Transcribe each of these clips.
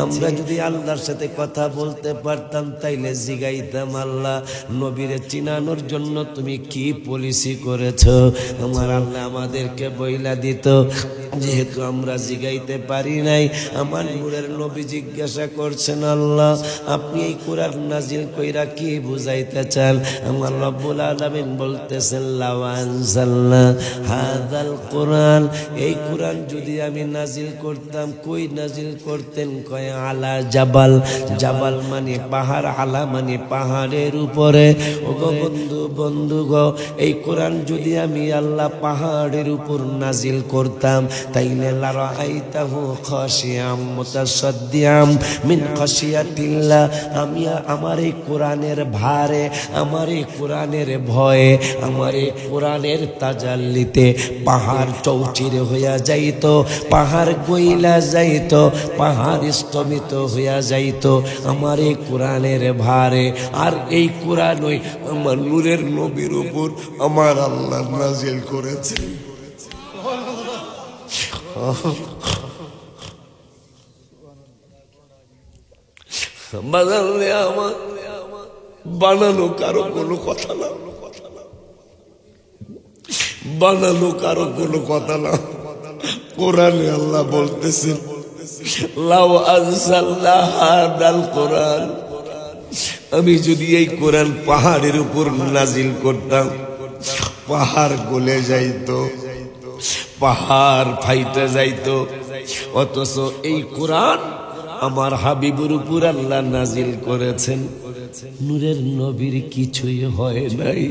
আমরা যদি আল্লাহর সাথে কথা বলতে পারতাম তাইলে জিগাইতাম, আল্লাহ নবীরে চিনানোর জন্য তুমি কি পলিসি করেছো? আমার আল্লাহ আমাদেরকে বইলা দিত। যেহেতু আমরা জিগাইতে পারি নাই, আমার নূরের নবী জিজ্ঞাসা করছেন, আল্লাহ আপনি এই কোরআন নাজিল কইরা কি বুঝাইতে চান? আমার রব্বুল আলামিন বলতেছেন, লাউ আনজালনা হাযাল কোরআন, এই কোরআন যদি আমি নাজিল করতাম, কই নাজিল করতেন? কয় আলা জাবাল। জাবাল মানে পাহাড়, আলা মানে পাহাড়ের উপরে। ও গো বন্ধু, বন্ধু গো, এই কোরআন যদি আমি আল্লাহ পাহাড়ের উপর নাজিল করতাম, তাইলে লারাআইতাহু খাশিয়াম মুতাসাদ্দিয়াম মিন খাশিয়াতিল্লাহ, আমি আমার এই কোরআনের ভারে, আমার এই কোরআনের ভয়ে, আমার এই কোরআনের তাজাল্লিতে পাহাড় চৌচির হইয়া যাইত, পাহাড় গইলা যাইত, পাহাড় স্তমিত হইয়া যাইত আমার এই কোরআনের ভারে। আর এই কোরআন ওই আমার নূরের নবীর উপর আমার আল্লাহ নাজিল করেছে। বানালে আমার বানানো কারো কোনো কথা না, বানানো কারো কোনো কথা না। কোরআনে আল্লাহ বলতেছেন, লাউ আনজালনা হাদাল কোরআন, আমি যদি এই কোরআন পাহাড়ের উপর নাজিল করতাম, পাহাড় গলে যাইত, পাহাড় ফাইটে যাইত। অথচ এই কোরআন আমার হাবিবুর উপর আল্লাহ নাজিল করেছেন, নূরের নবীর কিছুই হয় নাই।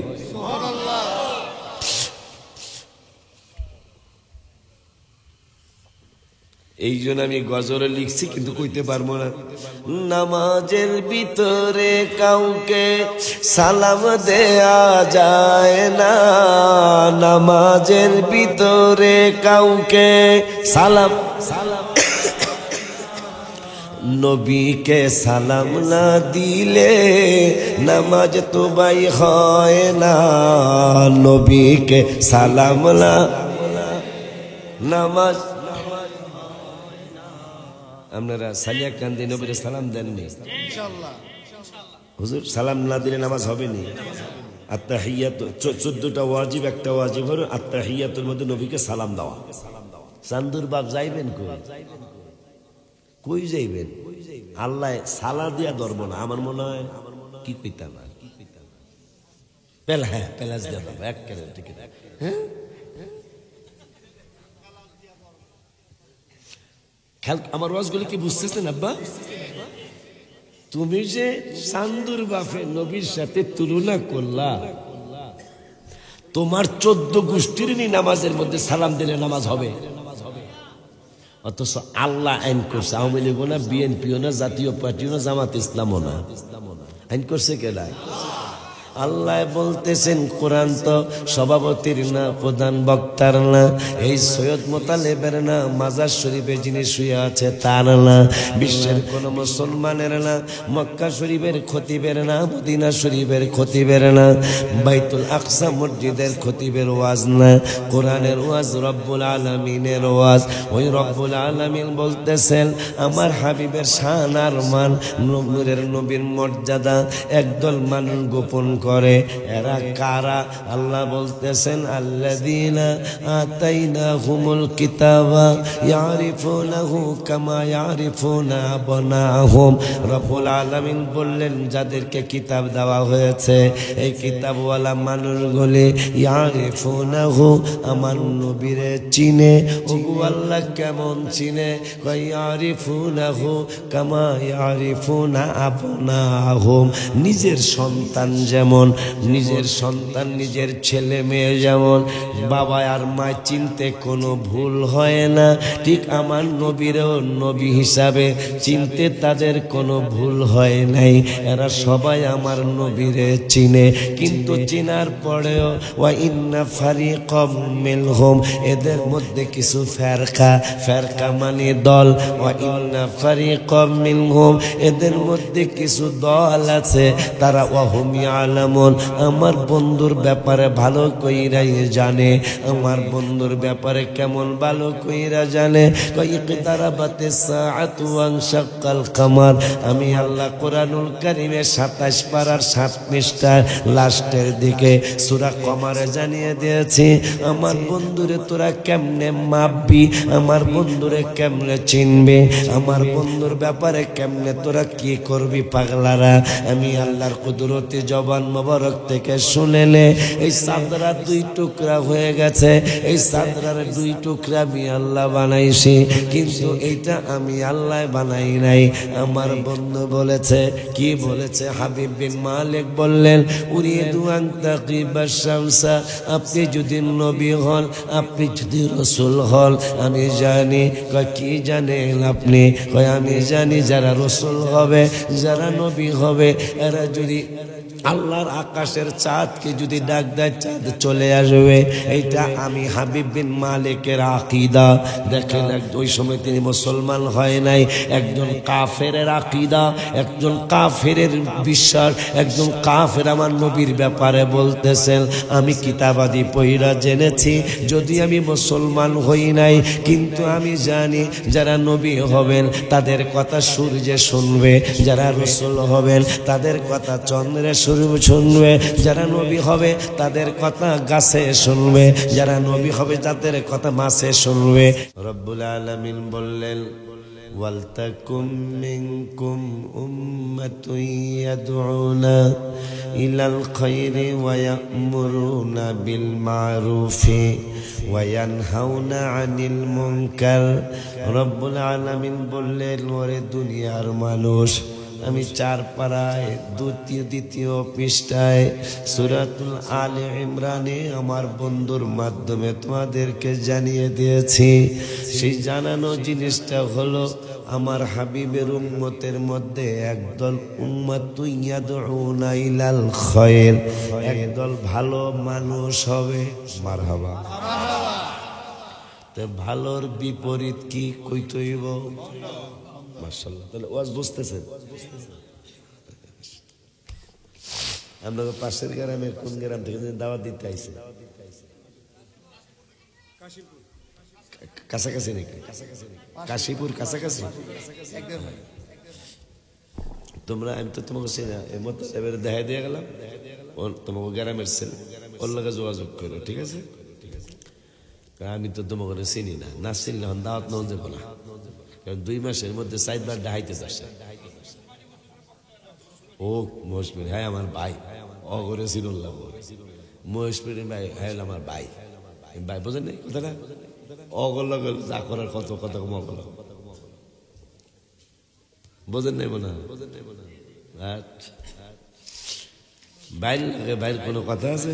এই জন্য আমি গজলে লিখছি, কিন্তু কইতে পারবো না। নামাজের ভিতরে কাউকে সালাম দেয়া যায় না, নামাজের ভিতরে কাউকে সালাম, নবীকে সালাম না দিলে নামাজ তো বাই হয় না, নবীকে সালাম না, নামাজ। আপনারা সালিয়া কান্দি নবীর সালাম দেননি? হুজুর সালাম না দিলে নামাজ হবে নি? আত্তাহিয়াত 14টা ওয়াজিব, একটা ওয়াজিব হলো আত্তাহিয়াতুর মধ্যে নবীকে সালাম দেওয়া। চান্দুর বাপ যাইবেন কই? কই যাইবেন? আল্লাহ সালা দিয়া ধরব না, আমার মনে হয় কি কইতাম আর পেলা, হ্যাঁ পেলাস দিয়া ধরবো একেবারে ঠিক। হ্যাঁ আমার ওয়াজগুলো কি বুঝতেছেন আব্বা? তুমি যে চান্দুর বাপে নবীর সাথে তুলনা করলা, তোমার 14 গোষ্ঠীর নামাজের মধ্যে সালাম দিলে নামাজ হবে, অথচ আল্লাহ আইন করছে। আওয়ামী লীগও না, বিএনপিও না, জাতীয় পার্টিও না, জামাত ইসলামও না, আইন করছে কেডা? আল্লাহ বলতেছেন, কোরআন তো সভাপতির না, প্রধান বক্তার না, এই সৈয়দ মোতালেবের না, মাজার শরীফে যিনি শুয়ে আছে তার না, বিশ্বের কোন মুসলমানের না, মক্কা শরীফের খতিবের না, মদিনা শরীফের খতিবের না, বাইতুল আকসা মসজিদের খতিবের ওয়াজ না, কোরআনের ওয়াজ রব্বুল আলামিনের ওয়াজ। ওই রব্বুল আলামিন বলতেছেন, আমার হাবিবের শান আর মান, নূরের নবীর মর্যাদা একদল মানুষ গোপন করে। এরা কারা? আল্লাহ বলতেছেন, আল্লাযীনা আতাইনাহুমুল কিতাবা ইয়ারিফুনাহু কামা ইয়ারিফুনা আবনাহুম। রব্বুল আলামিন বললেন, যাদেরকে কিতাব দেওয়া হয়েছে, এই কিতাবওয়ালা মানুষগুলি ইয়ারিফুনাহু, আমার নবীরে চিনে। ওগো আল্লাহ কেমন চিনে? ইয়ারিফুনাহু কামা ইয়ারিফুনা আবনাহুম। নিজের সন্তান যেমন, নিজের সন্তান, নিজের ছেলে মেয়ে যেমন বাবা আর মা চিনতে কোনো ভুল হয় না, ঠিক আমার নবীরও নবী হিসাবে চিনতে তাদের কোনো ভুল হয় নাই। এরা সবাই আমার নবীরে চিনে, কিন্তু চিনার পরেও ওয়া ইন্না ফারিকাম মিনহুম, এদের মধ্যে কিছু ফেরকা, ফেরকা মানে দল, ওয়া ইন্না ফারিকাম মিনহুম, এদের মধ্যে কিছু দল আছে, তারা ওয়া হুম ইয়ালাম কেমন আমার বন্ধুর ব্যাপারে ভালো কইরাই জানে, আমার বন্ধুর ব্যাপারে কেমন ভালো কইরা জানে। ইকতারাবাতিস সাআতু ওয়ানশাক্কাল কামার, আমি আল্লাহ কোরআনুল কারীমে 27 পারার 7 পৃষ্ঠার লাস্টের দিকে সূরা কমারে জানিয়ে দিয়েছি আমার বন্ধুরে তোরা কেমনে মাপবি, আমার বন্ধুরে কেমনে চিনবে, আমার বন্ধুর ব্যাপারে কেমনে তোরা কি করবি পাগলারা। আমি আল্লাহর কুদরতি জবান মোবারক থেকে শুনেলে এই চাদরা 2 টুকরা হয়ে গেছে, এই চাদরার 2 টুকরা আমি আল্লাহ বানাইছি, কিন্তু এইটা আমি আল্লাহ বানাই নাই, আমার বন্ধু বলেছে। কি বলেছে? হাবিব বিন মালিক বললেন উরিদু আন তাকিবাশ শামসা, আপনি যদি নবী হন, আপনি যদি রাসূল হন, আমি জানি। কয় কি জানেন আপনি? কয় আমি জানি যারা রাসূল হবে, যারা নবী হবে, এরা যদি আল্লাহর আকাশের চাঁদকে যদি ডাক দেয় চাঁদ চলে আসবে। এইটা আমি হাবিব বিন মালিকের আকীদা। দেখেন ওই সময় তিনি মুসলমান হয় নাই, একজন কাফেরের আকীদা, একজন কাফেরের বিশ্বাস, একজন কাফের আমার নবীর ব্যাপারে বলতেছেন। আমি কিতাবাদি পড়া জেনেছি, যদি আমি মুসলমান হই নাই, কিন্তু আমি জানি যারা নবী হবেন তাদের কথা সূর্যে শুনবে, যারা রাসূল হবেন তাদের কথা চন্দ্রে শুনবে, যারা নবী হবে তাদের কথা গাছে শুনবে, যারা নবী হবে তাদের কথা মাছে শুনবে। রব্বুল আলামিন বললেন ওয়ালতাকুম মিনকুম উম্মাতুন ইয়াদউনা ইলাল খায়রি ওয়া ইয়া'মুরুনা বিল মা'রুফি ওয়া ইয়ানহাউনা আনিল মুনকার। রব্বুল আলামিন বললেন ওরে দুনিয়ার মানুষ, আমি 4 পারায় 2 পৃষ্ঠায় সূরাতুল আলে ইমরানে আমার বন্ধুর মাধ্যমে তোমাদেরকে জানিয়ে দিয়েছি। সেই জানানো জিনিসটা হলো আমার হাবিবের উম্মতের মধ্যে একদল উম্মাতুন ইয়াদউনা ইলাল খায়র, একদল ভালো মানুষ হবে। মারহাবা। তে ভালোর বিপরীত কি কইতে হইব? মাশাআল্লাহ। তাহলে ওয়াজ বুঝতেছেন? আমরা পাশের গ্রামের কোন গ্রাম থেকে দাওয়াত দিতে আইছে? কাছাকাছি নাকি? কাশীপুর কাছাকাছি। তোমরা আমি তো তোমাকে চিনা, এর মতো এবারে দেখা দিয়ে গেলাম, তোমাকে গ্রামের ছেলে, ওর লগে যোগাযোগ করো, ঠিক আছে? আমি তো তোমাকে চিনি না, না চিনলে হন দাওয়াত নেওয়া যাবো না, কারণ 2 মাসের মধ্যে 4 বার ডাহাইতে যাচ্ছে। ও মহেশপুর, হ্যাঁ আমার ভাই, অগরে চিনুল্লাহ মহেশপুর ভাই, হ্যাঁ আমার ভাই, ভাই বোঝেন নাই কথাটা? অগল যা করার কত কথা মগল বোঝেন নাই বোনা? বাইর লাগে, বাইর কোনো কথা আছে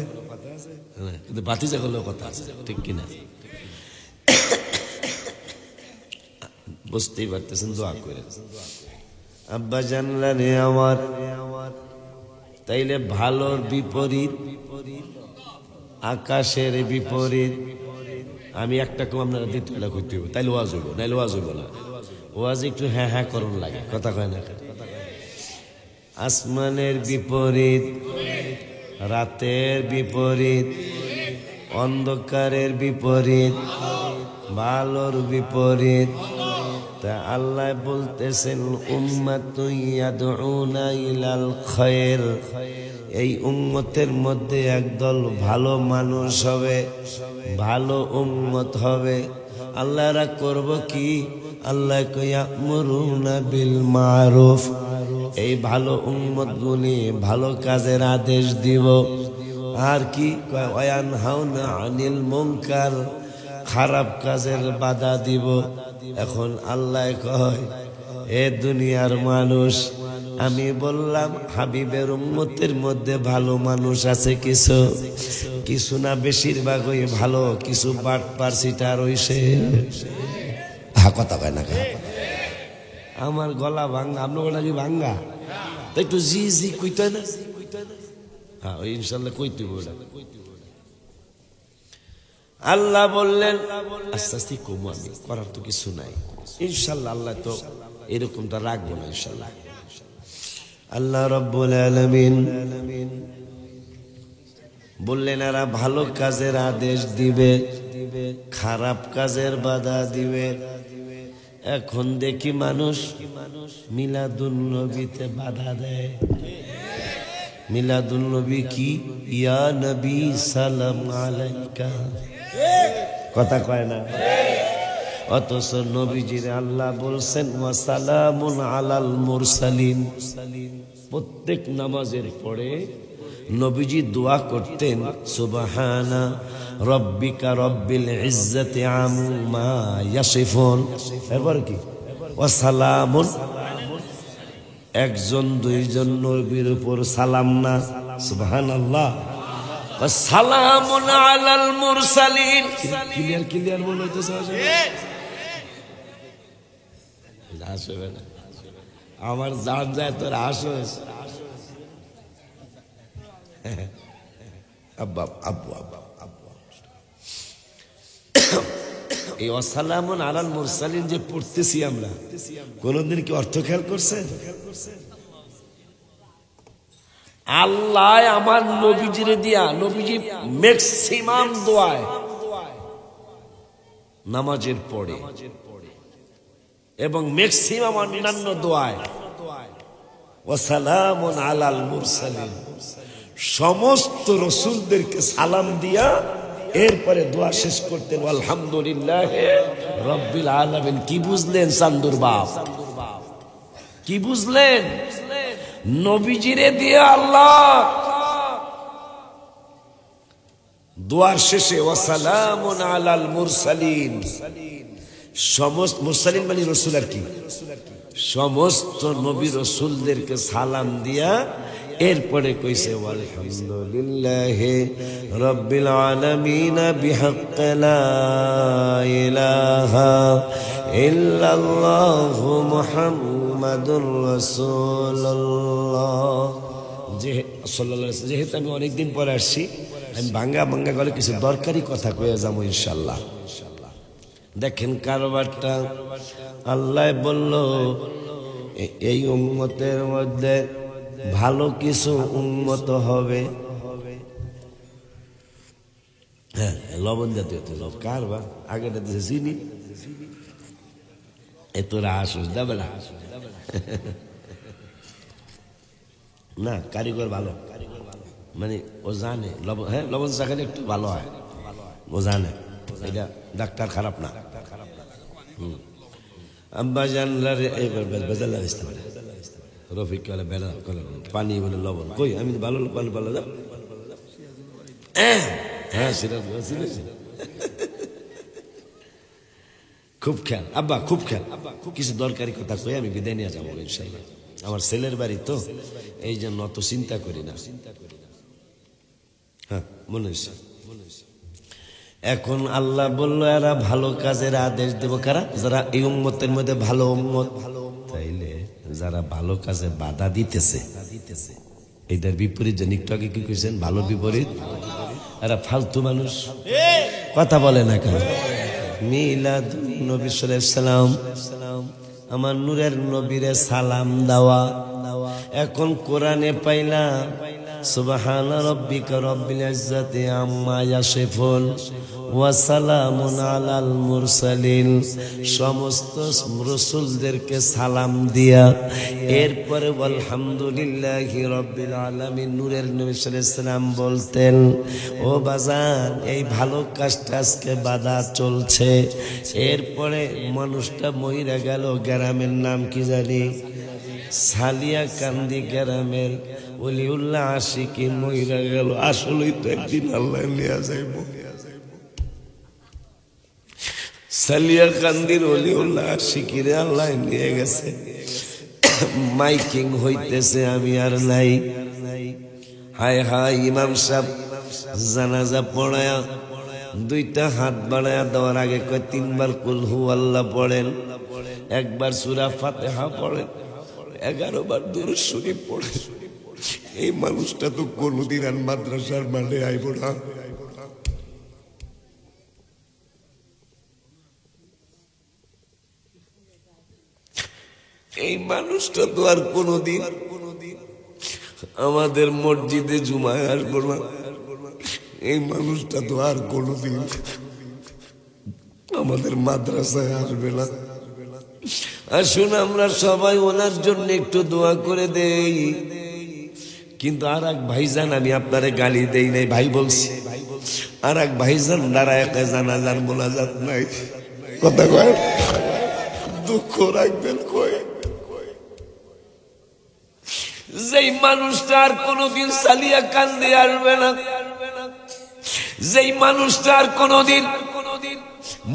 কিন্তু বাতিজা করলেও কথা আছে, ঠিক কিনা? বুঝতেই পারতেছেন, দোয়া করে আব্বা জানলানে আমার। তাইলে ভালোর বিপরীত আকাশের বিপরীত। আমি একটা কম আপনারা 2টা করতে হইব, তাইলে ওয়াজ হইব, নাইলে ওয়াজ হইব না। ওয়াজ একটু হ্যাঁ হ্যাঁ করুন লাগে, কথা কয় না। আসমানের বিপরীত, রাতের বিপরীত, অন্ধকারের বিপরীত, ভালোর বিপরীত। তা আল্লাহ বলতেছেন উম্মাতুন ইয়াদউনা ইলাল খায়র, এই উম্মতের মধ্যে একদল ভালো মানুষ হবে, ভালো উম্মত হবে। আল্লাহরা করব কি? আল্লাহ ইয়া'মুরুনা বিল মা'রুফ, এই ভালো উম্মত গুলি ভালো কাজের আদেশ দিব। আর কি? ওয়া ইয়ানহাউনা আনিল মুনকার, খারাপ কাজের বাধা দিব। এখন আল্লাহ কয় এ দুনিয়ার মানুষ, আমি বললাম হাবিবের উম্মতের মধ্যে ভালো মানুষ আছে কিছু, কিছু না বেশিরভাগই ভালো, কিছু বাটপার সিটার হইছে। কথা কয় না? আমার গলা ভাঙ্গা, আপনার গলা কি ভাঙ্গা? তাই একটু জি জি কইতে না? হ্যাঁ ওই ইনশাল্লাহ কইতে ওটা। আল্লাহ বললেন আস্তে আস্তে কমু, আমি করার তো কিছু নাই ইনশাল্লাহ। আল্লাহ তো এরকমটা রাখবো না ইনশাল্লাহ। আল্লাহ রাব্বুল আলামিন বললেন এরা ভালো কাজের আদেশ দিবে, খারাপ কাজের বাধা দিবে। এখন দেখি মানুষ মিলাদুন নবীতে বাধা দেয়। মিলাদুন নবী কি? ইয়া নবী সালাম আলাইকা, কথা কয় না। অথচ নবীজির আল্লাহ বলছেন ওয়া সালামুন আলাল মুরসালিন। প্রত্যেক নামাজের পরে নবীজি দোয়া করতেন সুবহানা রব্বিকা রব্বিল ইজ্জাতি আম্মা ইয়াসিফুন। এরপর কি? ওয়া সালামুন, একজন দুইজন নবীর উপর সালাম না, সুবহানাল্লাহ। ওয়া সালামুন আলাল মুরসালিন। ক্লিয়ার ক্লিয়ার বলে হইতেছে আসবে না, আমার জান যায় তোর আসো। আব্বা আব্বু আব্বা আব্বু এই ওয়াসালামুন আলাল মুরসালিন যে পড়তেছি আমরা, কোনদিন কি অর্থ খেয়াল করছেন? আল্লাহ আমার নবীজিরে দিয়া, নবীজি ম্যাক্সিমাম দোয়ায় নামাজের পড়ে এবং ম্যাক্সিমাম অন্যান্য দোয়ায় ওয়াসালামুন আলাল মুরসালিন, সমস্ত রসুলদেরকে সালাম দিয়া এরপরে দোয়া শেষ করতেন আলহামদুলিল্লাহ রাব্বিল আলামিন। কি বুঝলেন চান্দুর বাপ? কি বুঝলেন? নবীজিরে দিয়ে আল্লাহ দোয়ার শেষে ওয়াসালামুন আলাল মুরসালিন, সমস্ত মুরসালিন মানে রসুল আর কি, সমস্ত নবী রসুলদেরকে সালাম দিয়া এরপরে কইছে আলহামদুলিল্লাহি রাব্বিল আলামিন বিহাক্কি লা ইলাহা ইল্লাল্লাহু মুহাম্মাদুর রাসূলুল্লাহ। যেহেতু আমি অনেকদিন পরে আসছি, আমি ভাঙ্গা ভাঙ্গা গলে কিছু দরকারি কথা কয়ে যাবো ইনশাল্লাহ। দেখেন কারবারটা, আল্লাহ বলল এই উম্মতের মধ্যে ভালো কিছু উম্মত হবে। হ্যাঁ, লবণ জাতীয় লব কারবার আগেটা দিয়েছে চিনি, এ তোরা আসুস দেবে না না, কারিগর ভালো, মানে ও জানে লবণ, হ্যাঁ লবণ চাখালে একটু ভালো হয়, ও জানে এটা ডাক্তার খারাপ না। আব্বা জানলার এইবার বেজাল লাগতে পারে, রফিক বলে বেলা পানি বলে লবণ, কই আমি ভালো পানি ভালো যা, হ্যাঁ সেটা খুব খেয়াল আব্বা, খুব খেয়াল। কিছু দরকারি কথা কই আমি বিদায় নিয়ে যাবো ইনশাআল্লাহ। আমার ছেলের বাড়ি তো, এই জন্য অত চিন্তা করি না। হ্যাঁ মনে হয়েছে। এখন আল্লাহ বলল এরা ভালো কাজের আদেশ দেব কারা? যারা এই উম্মতের মধ্যে ভালো উম্মত। তাইলে যারা ভালো কাজে বাধা দিতেছে, এইটার বিপরীত যে একটু আগে কি কইছেন, ভালো বিপরীত, এরা ফালতু মানুষ, কথা বলে না কেন? মিলাদুন নবী সাল্লাল্লাহু আলাইহি সাল্লাম, আমার নূরের নবীরে সালাম দেওয়া। এখন কোরআনে পাইলাম সুবহানা রাব্বিকা রব্বিল ইজ্জাতি আম্মা ইয়াসিফুন ওয়া সালামুন আলাল মুরসালিন, সমস্ত রাসূলদেরকে সালাম দিয়া এরপরে আলহামদুলিল্লাহি রাব্বিল আলামিন। নূরের নবী সাল্লাল্লাহু আলাইহি সাল্লাম বলতেন ও বাজান এই ভালো কাজটা আজকে বাধা চলছে। এরপরে মানুষটা মইরা গেল, গ্রামের নাম কি জানি, সালিয়া কান্দি গ্রামের ওলিউল্লাহ আশিকি মইরা গেল। আসলেই তো একদিন আল্লাহ নিয়ে যাইব। সালিয়া কান্দির ওলিউল্লাহ আশিকিরে আল্লাহ নিয়ে গেছে। মাইকিং হইতেছে আমি আর নাই। হায় হায়, ইমাম সাহেব জানাজা পড়ায়া দুইটা হাত বাড়ায়া দেওয়ার আগে কয় তিনবার কুল হু আল্লাহ পড়েন, একবার সূরা ফাতিহা পড়েন, 11 বার দুরূদ শরীফ পড়েন। এই মানুষটা তো কোনদিন আর মাদ্রাসার মাঠে আইব না। এই মানুষটা তো আর কোনদিন আমাদের মসজিদে জুমায় আসবো না, এই মানুষটা তো আর কোনোদিন আমাদের মাদ্রাসায় আসবে না। আসুন আমরা সবাই ওনার জন্য একটু দোয়া করে দেই। কিন্তু আর এক ভাইজান, আমি আপনারে গালি দেই নাই, ভাই বলছি, আর এক ভাইজান দাঁড়ায় জানাজার মোনাজাত নাই, কথা কয়, দুঃখ রাখবেন কয়। যেই মানুষটা আর কোনোদিন সালিয়া কান্দে আসবে না, যেই মানুষটা আর কোনোদিন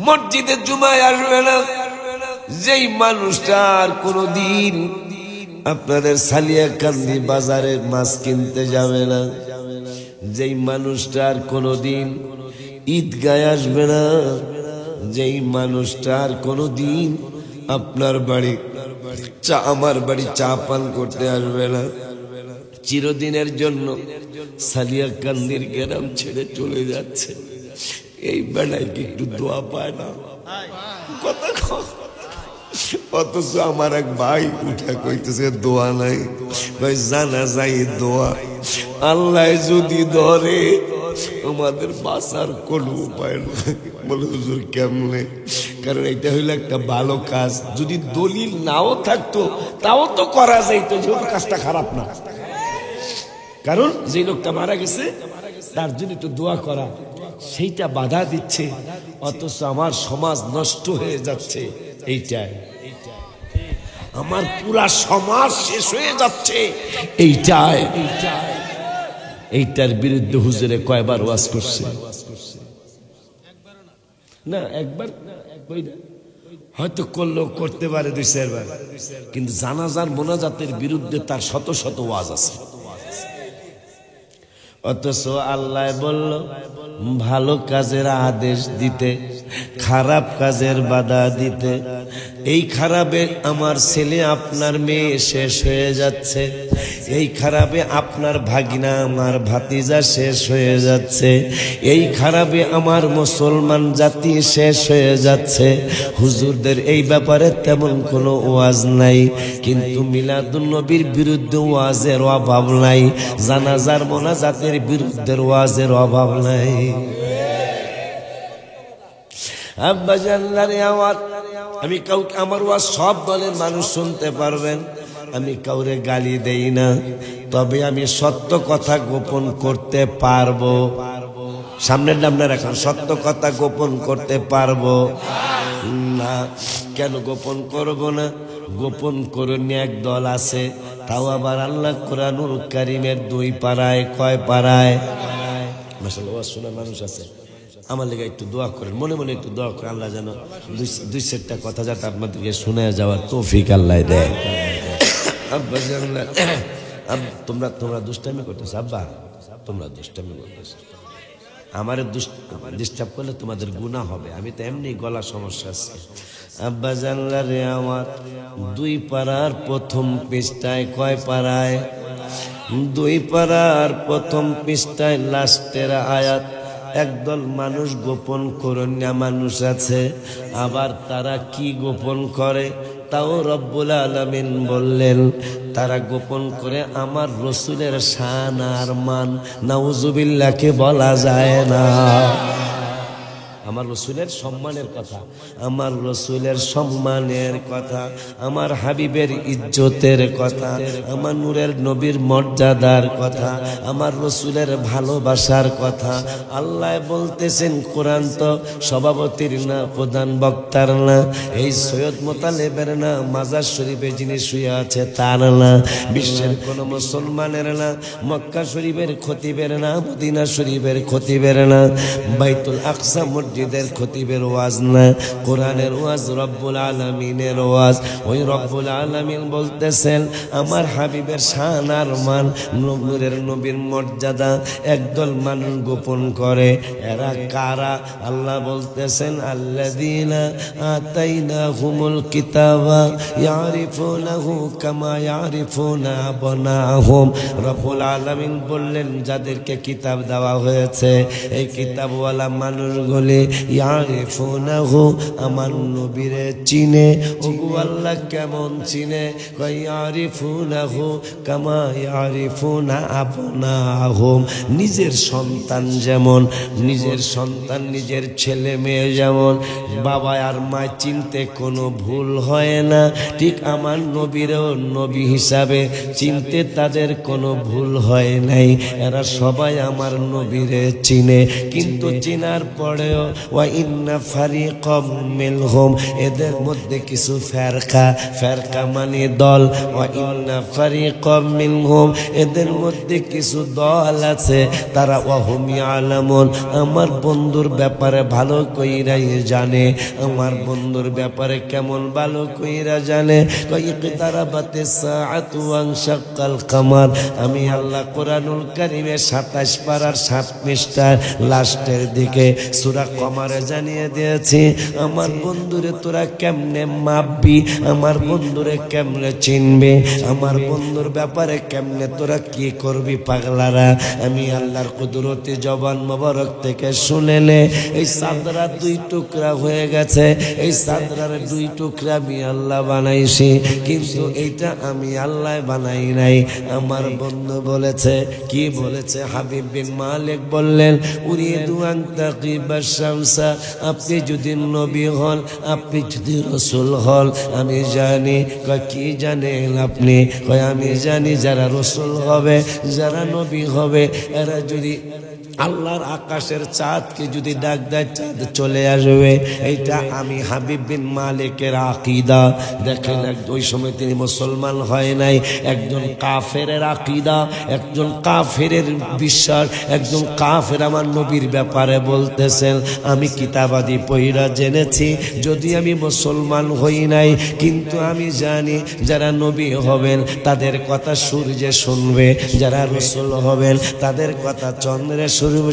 মসজিদে জুমায় আসবে না, যেই মানুষটা আর কোনোদিন আপনাদের সালিয়া কান্দি বাজারে মাছ কিনতে যাবে না, যেই মানুষটা আর কোনোদিন ঈদগায় আসবে না, যেই মানুষটা আর কোনোদিন আপনার বাড়ি আমার বাড়ি চা পান করতে আসবে না, চিরদিনের জন্য সালিয়া কান্দির গ্রাম ছেড়ে চলে যাচ্ছে, এই বেলায় কি একটু দোয়া পায় না? কথা অথচ আমার এক ভাই উঠা কইতেছে দোয়া নাই, ভাই জানা যাই দোয়া, আল্লাহ যদি ধরে আমাদের বাঁচার কোনো উপায় নাই। বলে হুজুর কেমনে? কারণ এটা হইলো একটা ভালো কাজ, যদি দলিল নাও থাকতো তাও তো করা যাইতো, যেহেতু কাজটা খারাপ না। কারণ যে লোকটা মারা গেছে তার জন্য একটু দোয়া করা, সেইটা বাধা দিচ্ছে, অথচ আমার সমাজ নষ্ট হয়ে যাচ্ছে, এইটাই আমার পুরা সমাজ শেষ হয়ে যাচ্ছে, এইটার বিরুদ্ধে হুজুরে কয়বার ওয়াজ করছে না? একবার হয়তো করলেও করতে পারে, 2-4 বার, কিন্তু জানাজার মোনাজাতের বিরুদ্ধে তার শত শত ওয়াজ আছে। অথচ আল্লাহ বলল ভালো কাজের আদেশ দিতে, খারাপ কাজের বাধা দিতে। এই খারাপে আমার ছেলে আপনার মেয়ে শেষ হয়ে যাচ্ছে, এই খারাপে আপনার ভাগিনা আমার ভাতিজা শেষ হয়ে যাচ্ছে, এই খারাপে আমার মুসলমান জাতি শেষ হয়ে যাচ্ছে। হুজুরদের এই ব্যাপারে তেমন কোনো ওয়াজ নাই, কিন্তু মিলাদুন নবীর বিরুদ্ধে ওয়াজের অভাব নাই, জানাজার মোনাজাতের বিরুদ্ধে ওয়াজের অভাব নাই। আব্বা জানলারে আওয়াজ, আমি কাউকে, আমার ওয়াজ সব দলের মানুষ শুনতে পারবেন, আমি কাউরে গালি দেই না, তবে আমি সত্য কথা গোপন করতে পারবো। সামনের নামটা রাখুন, সত্য কথা গোপন করতে পারবো না। কেন গোপন করব না? গোপন করুন এক দল আছে, তাও আবার আল্লাহ কোরআনুল কারীমের 2 পারায়, কয় পারায়? মাশাআল্লাহ, ওয়াজ শোনার মানুষ আছে, আমার লেগে একটু দোয়া করেন, মনে মনে একটু দোয়া করেন, আল্লাহ যেন 2-4টা কথা যাতে আপনাদেরকে শুনে যাওয়ার তৌফিক আল্লাহ দেয়। আব্বা জানলা, তোমরা দুষ্টামি করতেছো, আব্বা তোমরা দুষ্টামি করতেছো, আমার ডিস্টার্ব করলে তোমাদের গুনাহ হবে, আমি তো এমনি গলা সমস্যা আছে। আব্বা জানলা রে আমার, 2 পারার প্রথম পৃষ্ঠায়, কয় পারায়? 2 পারার প্রথম পৃষ্ঠায় লাস্টের আয়াত, একদল মানুষ গোপন করন্যা মানুষ আছে, আবার তারা কি গোপন করে তাও রব্বুল আলামিন বললেন, তারা গোপন করে আমার রসুলের শান আর মান, নাউজুবিল্লাহকে বলা যায় না। আমার রসুলের সম্মানের কথা, আমার রসুলের সম্মানের কথা, আমার হাবিবের ইজ্জতের কথা, আমার নূরের নবীর মর্যাদার কথা, আমার রসুলের ভালোবাসার কথা আল্লাহ বলতেছেন। কোরআন তো সভাপতির না, প্রধান বক্তার না, এই সৈয়দ মোতালেবের না, মাজার শরীফে যিনি শুয়ে আছে তার না, বিশ্বের কোন মুসলমানের না, মক্কা শরীফের খতিবের না, মদিনা শরীফের খতিবের না, বাইতুল আকসা মসজিদের খতিবের ওয়াজ না, কোরআনের ওয়াজ, রব্বুল আলামিনের ওয়াজ। ওই রব্বুল আলামিন বলতেছেন আমার হাবিবের শান আর মান, নূরের নবীর মর্যাদা একদল মানুষ গোপন করে। এরা কারা? আল্লাহ বলতেছেন আল্লাযীনা আতাইনাহুমুল কিতাবা ইয়ারিফুনাহু কামা ইয়ারিফুনা আবনাহুম। রব্বুল আলামিন বললেন যাদেরকে কিতাব দেওয়া হয়েছে, এই কিতাবওয়ালা মানুষগুলি ইয়ারিফুনাহু আমার নবীরে চিনে ওগো আল্লাহ কেমন চিনে কয় ইয়ারিফুনাহু কামা ইয়ারিফুনা আবনাহুম নিজের সন্তান যেমন নিজের সন্তান নিজের ছেলে মেয়ে যেমন বাবা আর মা চিনতে কোনো ভুল হয় না ঠিক আমার নবীরও নবী হিসাবে চিনতে তাদের কোনো ভুল হয় নাই এরা সবাই আমার নবীরে চিনে কিন্তু চিনার পরেও ওয়া ইন্না ফারিকাম মিনহুম এদের মধ্যে কিছু ফেরকা মানে দল ওয়া ইন্না ফারিকাম মিনহুম এদের মধ্যে কিছু দল আছে তারা ওয়াহুম ইয়ালামুন আমার বন্ধুর ব্যাপারে ভালো কইরাই জানে আমার বন্ধুর ব্যাপারে কেমন ভালো কইরা জানে ইকতারাবাতিস সাআতু ওয়ানশাক্কাল কামার আমি আল্লাহ কোরআনুল কারীমে 27 পারার 7 পৃষ্ঠার লাস্টের দিকে সূরা কমারে জানিয়ে দিয়েছি আমার বন্ধুরে তোরা কেমনে মাপবি আমার বন্ধুরে কেমনে চিনবে আমার বন্ধুর ব্যাপারে কেমনে তোরা কি করবি পাগলারা আমি আল্লাহর কুদরতি জবান মোবারক থেকে শুনেলে এই চাদরা 2 টুকরা হয়ে গেছে এই চাদরার 2 টুকরা আমি আল্লাহ বানাইছি কিন্তু এইটা আমি আল্লাহ বানাই নাই আমার বন্ধু বলেছে কি বলেছে হাবিব বিন মালিক বললেন উরিদু আন তাকিবাশ শামসা আপনি যদি নবী হন আপনি যদি রাসূল হন আমি জানি কি জানেন আপনি আমি জানি যারা রাসূল হবে যারা নবী হবে এরা যদি আল্লাহর আকাশের চাঁদকে যদি ডাক দেয় চাঁদ চলে আসবে এইটা আমি হাবিব বিন মালিকের আকীদা দেখেন ওই সময় তিনি মুসলমান হয় নাই একজন কাফেরের আকীদা একজন কাফেরের বিশ্বাস একজন কাফের আমার নবীর ব্যাপারে বলতেছেন আমি কিতাবাদি পড়া জেনেছি যদি আমি মুসলমান হই নাই কিন্তু আমি জানি যারা নবী হবেন তাদের কথা সূর্যে শুনবে যারা রাসূল হবেন তাদের কথা চন্দ্রে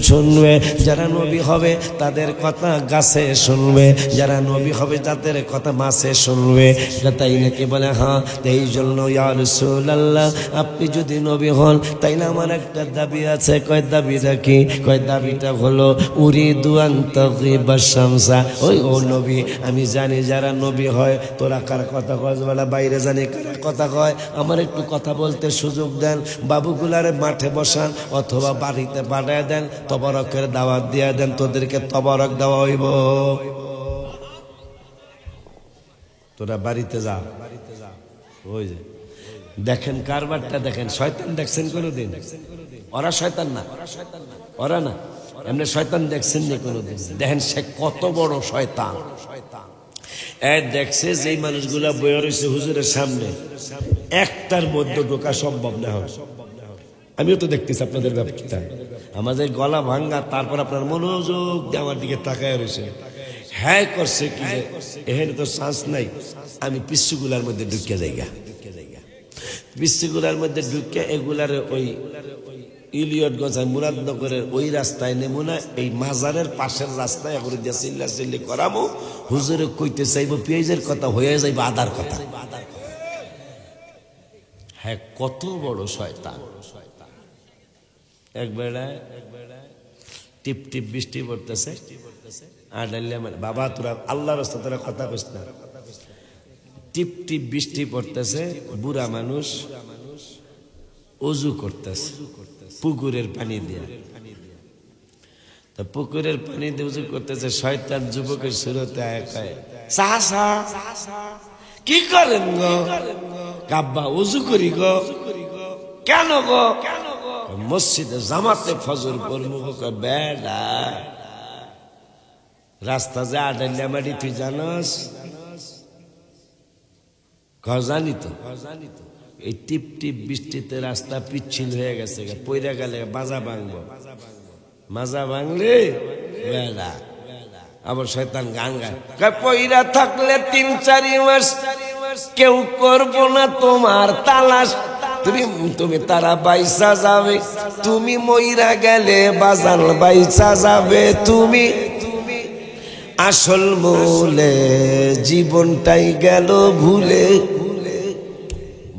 শুনবে যারা নবী হবে তাদের কথা গাছে শুনবে যারা নবী হবে তাদের কথা মাছে শুনবে তাই নাকি বলে হ্যাঁ এই জন্য ইয়া রাসূলুল্লাহ আপনি যদি নবী হন তাইলে আমার একটা দাবি আছে কয় দাবিটা কি কয় দাবিটা হলো উরিদু আন তাগিবাশ শামসা ওই ও নবী আমি জানি যারা নবী হয় তোরা কার কথা কয় বলে বাইরে জানি কার কথা কয় আমার একটু কথা বলতে সুযোগ দেন বাবুগুলারে মাঠে বসান অথবা বাড়িতে পাঠায় দেন তবারকের দাওয়াত দিয়া দেন তোদেরকে তবারক দেওয়া হইব তোরা বাড়িতে যা ওই যে দেখেন কারবারটা দেখেন শয়তান দেখছেন কোনোদিন ওরা শয়তান না ওরা না এমনি শয়তান দেখছেন না কোনোদিন দেখেন সে কত বড় শয়তান দেখছে যেই মানুষগুলা বয়ে রয়েছে হুজুরের সামনে একটার মধ্যে ঢোকা সম্ভব না হয় আমিও তো দেখতেছি আপনাদের ব্যাপারটা আমাদের গলা ভাঙ্গা তারপর আপনার মনোযোগ আমার দিকে তাকায় রয়েছে হ্যাঁ করছে কি এখানে তো চান্স নাই আমি পিস্তুগুলার মধ্যে ঢুকে যাইগা পিস্তুগুলার মধ্যে ঢুকে এগুলার ওই ইলিয়টগঞ্জ মুরাদনগরের ওই রাস্তায় নেমু না এই মাজারের পাশের রাস্তায় এখন দিয়ে চিল্লি করামো হুজুরে কইতে চাইবো পেঁয়াজের কথা হয়ে যাইব আদার কথা হ্যাঁ কত বড় শয়তান এক বেড়ায় টিপ টিপ বৃষ্টি পড়তেছে আর বাবা তোরা আল্লাহর রাস্তা তোরা কথা কইস না টিপ টিপ বৃষ্টি পড়তেছে বুড়া মানুষ ওযু করতেছে পুকুরের পানি দিয়ে তা পুকুরের পানি দিয়ে ওযু করতেছে শয়তান যুবকের সুরতে আয় কয় সাহা কি করেন গো কাব্বা ওযু করি গো কেন গো মসজিদে জামাতে ফজর পড়বো বেড়া রাস্তা যে আডাইলে মাটি তুই জানাস জানি তো এই টিপ টিপ বৃষ্টিতে রাস্তা পিচ্ছিল হয়ে গেছে পইরা গেলে মাজা ভাঙলে বেড়া আবার শয়তান গান গায় পইরা থাকলে 3-4 মাস কেউ করবো না তোমার তালাশ তুমি তারা বাইসা যাবে তুমি মইরা গেলে বাজার বাইসা যাবে তুমি আসল মূলে জীবনটাই গেল ভুলে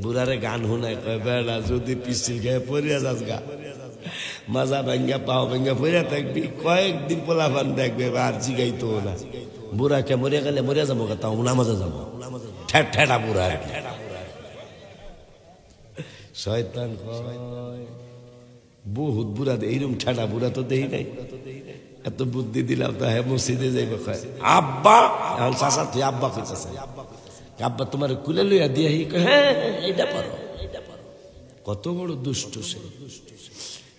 বুড়ারে গান শোনায় কয় বেড়া যদি পিছিল খেয়ে পড়িয়া যাস গা মাজা ভাঙ্গা পাও ভাঙ্গা পড়ে থাকবি, কয়েকদিন পোলাপান দেখবে আর জিগাইতো না। বুড়া কে মরে গেলে মরে যাবো, তাও নামাজে যাবো, ঠেটা বুড়া আর কি। শয়তান কয় বহুত বুড়া, এইরকম ঠেটা বুড়া তো দেই নাই। এত বুদ্ধি দিলাম তো হ্যাঁ মসজিদে যাইব, আব্বা এখন চাচা তুই আব্বা কইতাছে, আব্বা তোমার কুলে লইয়া দিয়ে হ্যাঁ এইটা পারো। কত বড় দুষ্ট সে,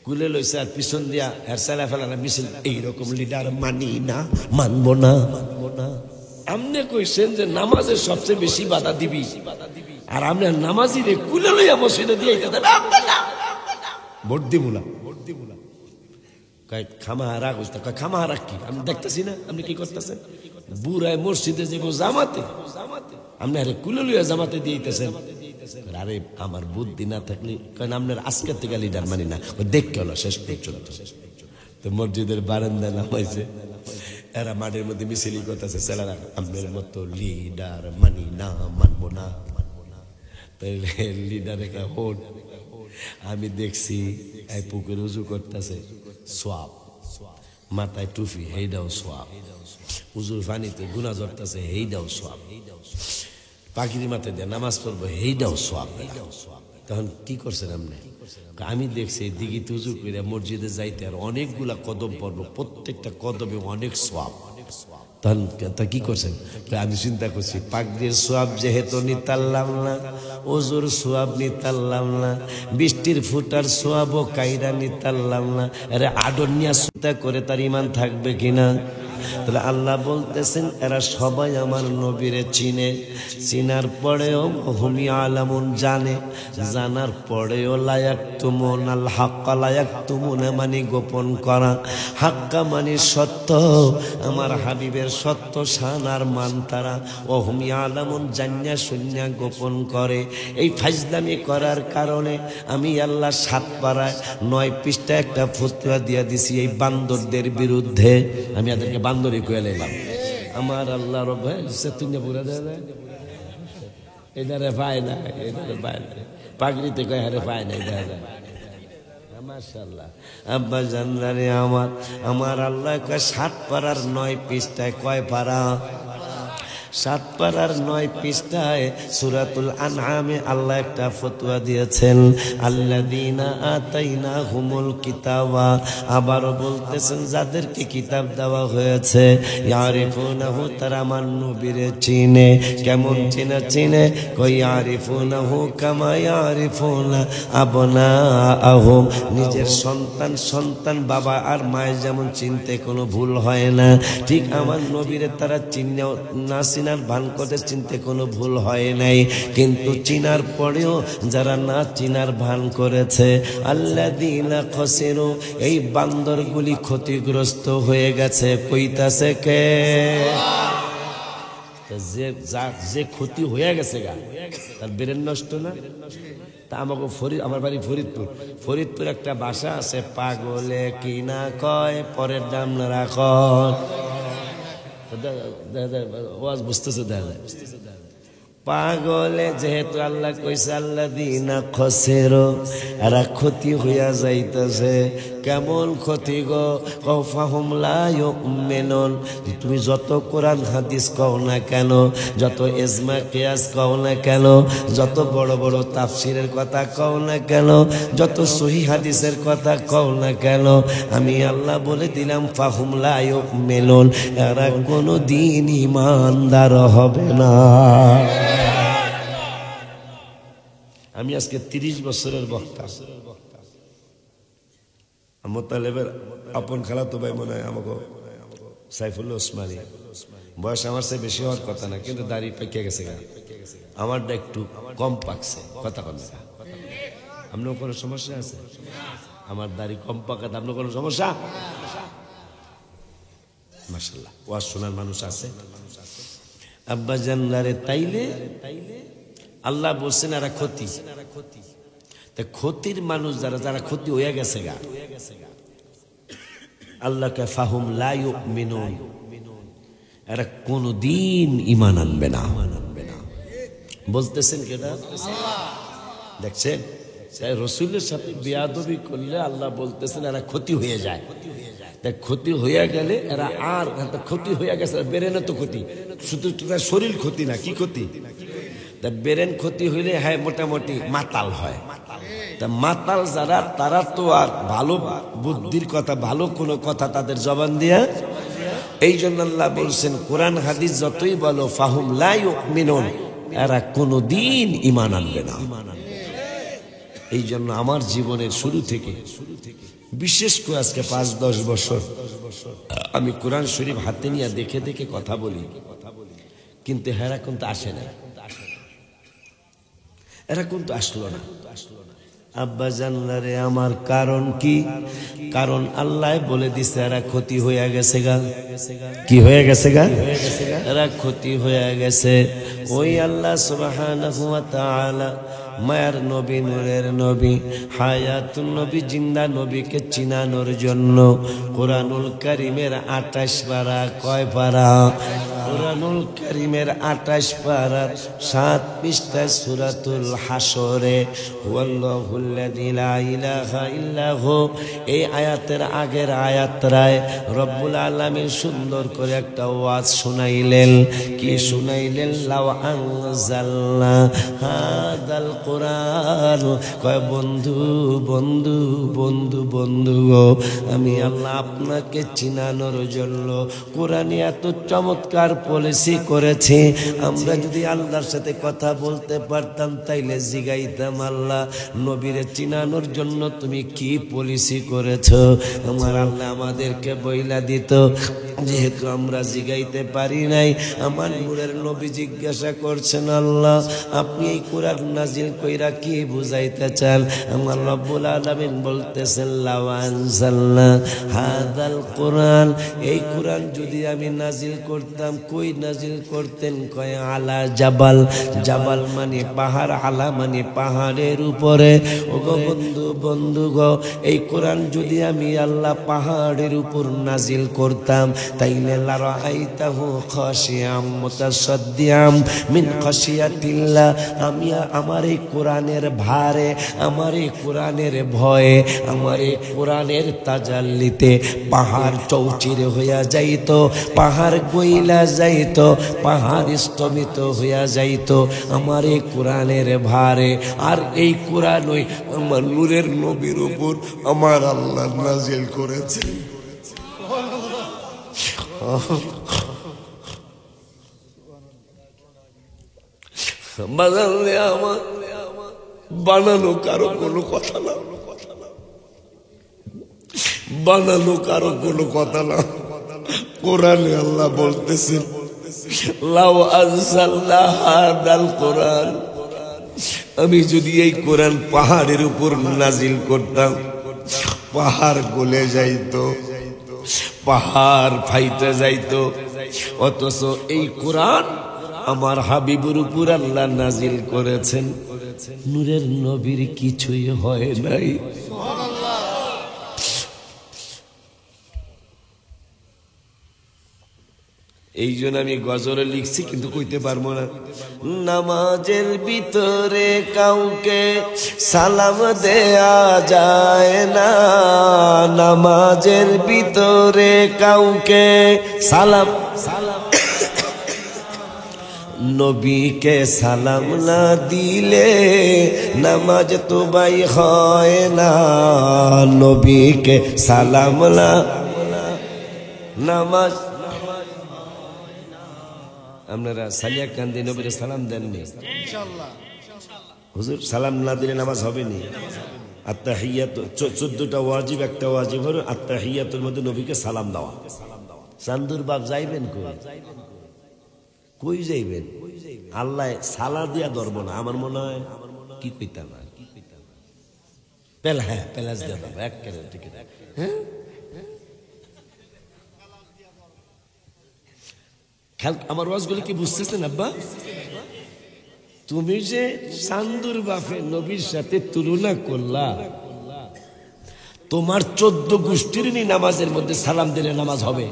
কুলে লইছে আর পিছন দিয়া হেরসালা ফেলানা মিছিল। এইরকম লিডার মানি না, মানবো না। আপনি কইছেন যে নামাজের সবচেয়ে বেশি বাধা দিবি, আর আপনি নামাজি রে কুলে লইয়া মসজিদে দিয়ে ভোট দিবুলা খামাহারা কইতে, খামাহারা কি আমি দেখতেছি না আপনি কি করতেছেন? বুড়ায় মসজিদে যাবো জামাতে, আপনি আরে কুলে লইয়া জামাতে দিয়েছেন। আরে আমার বুদ্ধি না থাকলে কারণ আপনার আজকের থেকে লিডার মানি না, দেখতে হলো শেষ পর্যন্ত। তো মসজিদের বারান্দায় নামাইছে, এরা মাঠের মধ্যে মিছিলি করতেছে, ছেলেরা আপনার মতো লিডার মানি না, মানবো না। লিডার হোট আমি দেখছি এই পুকুরে উজু করতেছে, সোয়াব মাথায় টুপি, হেইডাও সোয়াব, উজুর পানিতে গুনা ধরতেছে, হেইডাও সোয়াব, পাখির মাথায় দিয়ে নামাজ পড়বো, হেইডাও সোয়াব। তখন কি করছেন আপনি? আমি দেখছি দিঘিতে উজু করে মসজিদে যাইতে আর অনেকগুলা কদম পড়বো, প্রত্যেকটা কদমে অনেক সোয়াব। তখন তা কি করছেন? আমি চিন্তা করছি পাগড়ির সোয়াব যেহেতু নিতাল্লাম না, ওজুর সোয়াব নিতাল্লাম না, বৃষ্টির ফুটার সোয়াবও কাইরা নিতাল্লাম না, আরে আডনিয়া সুতা করে তার ইমান থাকবে কিনা? তাহলে আল্লাহ বলতেছেন এরা সবাই আমার নবীরে চিনে, চিনার পরেও হুমি আলামুন জানে, জানার পরেও লায়াক তুমুন আল হাক্কা, লায়াক তুমুন মানে গোপন করা, হাক্কা মানে সত্য, আমার হাবিবের সত্য শান আর মান তারা ও হুমি আলামুন জান্না শূন্যা গোপন করে। এই ফাজলামি করার কারণে আমি আল্লাহ 7 পারায় 9 পৃষ্ঠা একটা ফতোয়া দিয়া দিছি এই বান্দরদের বিরুদ্ধে। আমি এদেরকে বান্দরই কয়ে লাইলাম। আমার আল্লাহ রব তুই পুরা দেয় এদারে পায় না, এদারে পায় না, পাগড়িতে কয়ে হারে পায় না, দেখা মাশাআল্লাহ। আব্বা জানলারে আমার আল্লাহ 7 পারার 9 পৃষ্ঠায়, কয় পারা? 7 পারার 9 পৃষ্ঠায় সূরাতুল আনআমে আল্লাহ একটা ফতোয়া দিয়েছেন, আল্লাযীনা আতাইনাহুমুল কিতাবা। আবারও বলতেছেন যাদেরকে কিতাব দেওয়া হয়েছে, ইয়ারিফুনাহু, তারা আমার নবীরে চিনে। কেমন চিনে? কই ইয়ারিফুনাহু কামা ইয়ারিফুনা আবনাআহুম, নিজের সন্তান বাবা আর মায়ের যেমন চিনতে কোনো ভুল হয় না, ঠিক আমার নবীরে তারা চিনেও না, চিনার ভান করে চিনতে কোনো ভুল হয় নাই। কিন্তু চিনার পরেও যারা না চিনার ভান করেছে, আল্লাযীনা খাসিরু, এই বান্দরগুলি ক্ষতিগ্রস্ত হয়ে গেছে। কইতাছে কে? যে ক্ষতি হয়ে গেছে গা, তার ব্রেন নষ্ট না? তা আমাকে আমার বাড়ি ফরিদপুর একটা বাসা আছে, পাগলে কি না কয় পরের দাম না রাখ, ওয়াজ বুঝতেছে, দেখা যায় পাগলে যেহেতু আল্লাহ কইছে আল্লাযীনা খাসিরু, এরা ক্ষতি হইয়া যাইতেছে। কেমন ক্ষতি গো? ফাহুম লা ইউমিনুন, তুমি যত কোরআন হাদিস কও না কেন, যত ইজমা কিয়াস কও না কেন, যত বড় বড় তাফসীরের কথা কও না কেন, যত সহিহ হাদিসের কথা কও না কেন, আমি আল্লাহ বলে দিলাম ফাহুম লা ইউমিনুন, এরা কোনদিন ঈমানদার হবে না। আমি আজকে 30 বছরের বক্তা। মোতালেবের আপন খালাতো ভাই মনে হয় আমাকে সাইফুল্লাহ ওসমানী, বয়স আমার চেয়ে বেশি হওয়ার কথা না, কিন্তু দাড়ি পেকে গেছে, আমারটা একটু কম পাকছে, কথা কন না। আপনার কোনো সমস্যা আছে? আমার দাড়ি কম পাকাতে আপনার কোনো সমস্যা? মাশাআল্লাহ, ওয়াজ শোনার মানুষ আছে। আব্বা জানলারে তাইলে আল্লাহ বলছেন এরা ক্ষতি, ক্ষতির মানুষ যারা ক্ষতি হয়ে গেছে গা, আল্লাহকে ফাহুম লা ইউমিনুন, এরা কোনদিন ঈমান আনবে না। বলতেছেন কেটা? দেখছেন রসুলের সাথে বেয়াদবি করলে আল্লাহ বলতেছেন এরা ক্ষতি হয়ে যায়। তাই ক্ষতি হয়ে গেলে এরা আর ক্ষতি হয়ে গেছে, বেরেনে তো ক্ষতি, শুধু শরীর ক্ষতি না, কি ক্ষতি? তা বেরেন ক্ষতি হইলে হ্যাঁ মোটামুটি মাতাল হয়। তা মাতাল যারা, তারা তো আর ভালো বুদ্ধির কথা, ভালো কোনো কথা তাদের জবান দিয়া। এই জন্য আল্লাহ বলছেন কোরআন হাদিস যতই বলো ফাহুম লা ইউমিনুন, এরা কোনদিন ঈমান আনবে না। এই জন্য আমার জীবনের শুরু থেকে, বিশেষ করে আজকে 5-10 বছর আমি কোরআন শরীফ হাতে নিয়ে দেখে দেখে কথা বলি, কিন্তু এরা কিন্তু আসে না, এরা কিন্তু আসলো না। আব্বা জানলারে আমার কারণ কি? কারণ আল্লাহ বলে দিছে এরা ক্ষতি হয়ে গেছে গা। কি হয়ে গেছে গা? এরা ক্ষতি হয়ে গেছে। ওই আল্লাহ সুবহানাহু ওয়া তাআলা মায়ার নবী, নূরের নবী, হায়াতুন নবী, জিন্দা নবীকে চিনানোর জন্য কোরআনুল কারীমের 28 পারা, কয় পারা? কোরআনুল কারীমের 28 পারার 7 পৃষ্ঠা সূরাতুল হাসরে ওয়াল্লাহুল্লাযী লা ইলাহা ইল্লাহু, এই আয়াতের আগের আয়াতরায় রব্বুল আলামিন সুন্দর করে একটা ওয়াজ শুনাইলেন। কি শুনাইলেন? লাউ আনজালনা হাদাল কোরআন, কয় বন্ধু বন্ধু বন্ধু বন্ধু গো, আমি আল্লাহ আপনাকে চিনানোর জন্য কোরআনে এত চমৎকার পলিসি করেছি। আমরা যদি আল্লাহর সাথে কথা বলতে পারতাম তাইলে জিগাইতাম, আল্লাহ নবীরে চিনানোর জন্য তুমি কি পলিসি করেছো? আমার আল্লাহ আমাদেরকে বইলা দিত। যেহেতু আমরা জিগাইতে পারি নাই, আমার নূরের নবী জিজ্ঞাসা করছেন, আল্লাহ আপনি এই কোরআন নাজিল কইরা কি বুঝাইতে চান? আমার রব্বুল আলামিন বলতেছেন লাউ আনজালনা হাদাল কোরআন, এই কোরআন যদি আমি নাজিল করতাম, কই নাজিল করতেন? কয় আলা জাবাল, জাবাল মানে পাহাড়, আলা মানে পাহাড়ের উপরে। ওগো বন্ধু বন্ধু গো, এই কোরআন যদি আমি আল্লাহ পাহাড়ের উপর নাজিল করতাম তাইলে লারাআইতাহু খাশিয়াম মুতাসাদ্দিয়াম মিন খাশিয়াতিল্লাহ, আমি আমার এই কোরআনের ভারে, আমার এই কোরআনের ভয়ে, আমার এই কোরআনের তাজাল্লিতে পাহাড় চৌচির হইয়া যাইত, পাহাড় গইলা যাইত, পাহাড় স্তমিত হইয়া যাইত আমার এই কোরআনের ভারে। আর এই কোরআন ওই আমার নূরের নবীর উপর আমার আল্লাহ নাজিল করেছে। আমার বানানো কারো কোনো কথা না, বানানো কারো কোনো কথা না। কোরআনে আল্লাহ বলতেছেন লাউ আনজালনা হাদাল কোরআন, আমি যদি এই কোরআন পাহাড়ের উপর নাজিল করতাম, পাহাড় গলে যাইত, পাহাড় ফাইটা যাইত। অথচ এই কোরআন আমার হাবিবুর উপর আল্লাহ নাজিল করেছেন, নূরের নবীর কিছুই হয় নাই। এই জন্য আমি গজলে লিখছি, কিন্তু কইতে পারবো না। নামাজের ভিতরে কাউকে সালাম দেয়া যায় না, নামাজের ভিতরে কাউকে সালাম, নবীকে সালাম না দিলে নামাজ তো বাই হয় না, নবীকে সালাম না, নামাজ। আপনারা সালিয়া কান্দি নবীর সালাম দেননি? হুজুর সালাম না দিলে নামাজ হবে নি? আত্তাহিয়াত 14টা ওয়াজিব, একটা ওয়াজিব হলো আত্তাহিয়াতুর মধ্যে নবীকে সালাম দেওয়া। চান্দুর বাপ যাইবেন কই? কই যাইবেন? আল্লাহ সালা দিয়া ধরবো না, আমার মনে হয় কি কইতাম আর পেলা, হ্যাঁ পেলাস দিয়া ধরবো এক কেন ঠিক। হ্যাঁ আমার ওয়াজগুলি কি বুঝতেছেন আব্বা? তুমি যে চান্দুর বাপে নবীর সাথে তুলনা করলা, তোমার 14 গোষ্ঠীর নামাজের মধ্যে সালাম দিলে নামাজ হবে,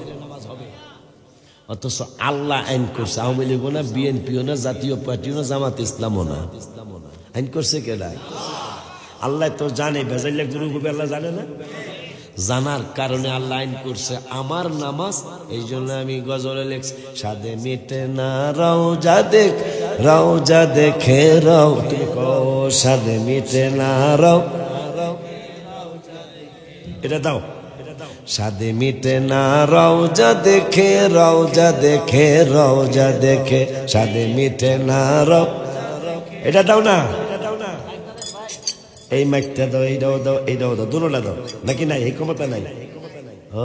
অথচ আল্লাহ আইন করছে। আওয়ামী লীগও না, বিএনপিও না, জাতীয় পার্টিও না, জামাত ইসলামও না, আইন করছে কেডা? আল্লাহ তো জানে, বেজাইলে গুরু গুবে আল্লাহ জানে না? জানার কারণে আল্লাহ আইন করছে আমার নামাজ। এই জন্য আমি গজলে লেখছি, সাদে মিটে না রওজা দেখ, রওজা দেখে রও, তুমি কও সাদে মিটে না রও, এটা দাও, সাদে মিটে না রওজা দেখে, রওজা দেখে, রওজা দেখে, সাদে মিটে না রও, এটা দাও না, এই মাইকটা দাও, এইটাও দাও, এইটাও দাও, দুটোটা দাও, নাকি নাই? এই ক্ষমতা নাই। ও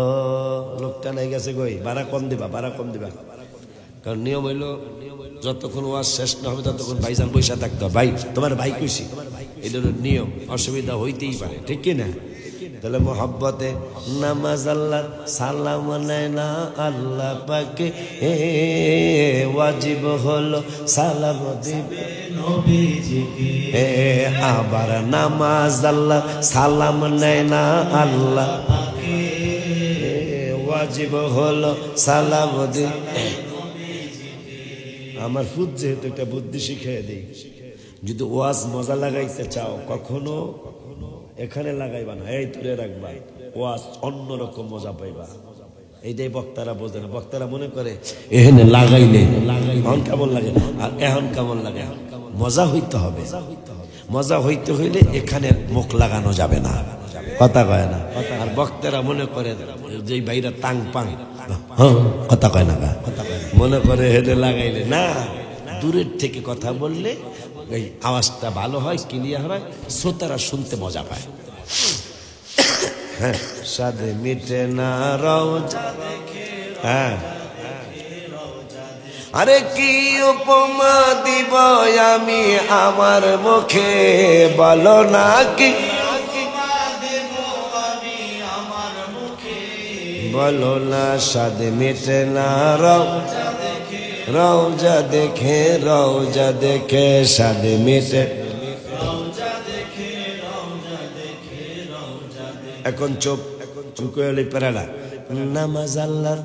লোকটা নাই গেছে গই, ভাড়া কম দিবা, ভাড়া কম দিবা। কারণ নিয়ম হইলো যতক্ষণ ওয়াজ শেষ না হবে ততক্ষণ ভাইজান পয়সা থাকতো। ভাই তোমার ভাই কইছি, এটা হলো নিয়ম, অসুবিধা হইতেই পারে, ঠিক কি না? তাহলে মোহাব্বতে নামাজ আল্লাহ সালাম নেয় না আল্লাহ পাকে, ওয়াজিব হলো সালাম দিবে নবীজিকে। আবার নামাজ আল্লাহ সালাম নেয় না আল্লাহ পাকে, ওয়াজিব হলো সালাম দিবে। আমার ফুট যেহেতু একটা বুদ্ধি শিখিয়ে দিই, যদি ওয়াজ মজা লাগাইতে চাও কখনো এখানে লাগাইবা না, এই দূরে রাখবা, ওয়াজ অন্যরকম মজা পাইবা। এইটাই বক্তারা বোঝে না, বক্তারা মনে করে এখানে লাগাইলে এখন কেমন লাগে, আর এখন কেমন লাগে। মজা হইতে হবে, মজা হইতে হইলে এখানে মুখ লাগানো যাবে না, কথা কয় না। আর বক্তারা মনে করে যে ভাইরা তাং পাং, কথা কয় না, মনে করে হেঁটে লাগাইলে না, দূরের থেকে কথা বললে এই আওয়াজটা ভালো হয়, ক্লিয়ার হয়, শ্রোতারা শুনতে মজা পায়। হ্যাঁ, সাদে মিটে না রওজা, হ্যাঁ, আরে কি উপমা দিব আমি আমার মুখে, বলো না কি, বলো না সাদে মিটে না রওজা, রওজা দেখে, রওজা দেখে, সাদে মিটে। এখন চুপ, চুকলি পেরালা। নামাজ আল্লাহর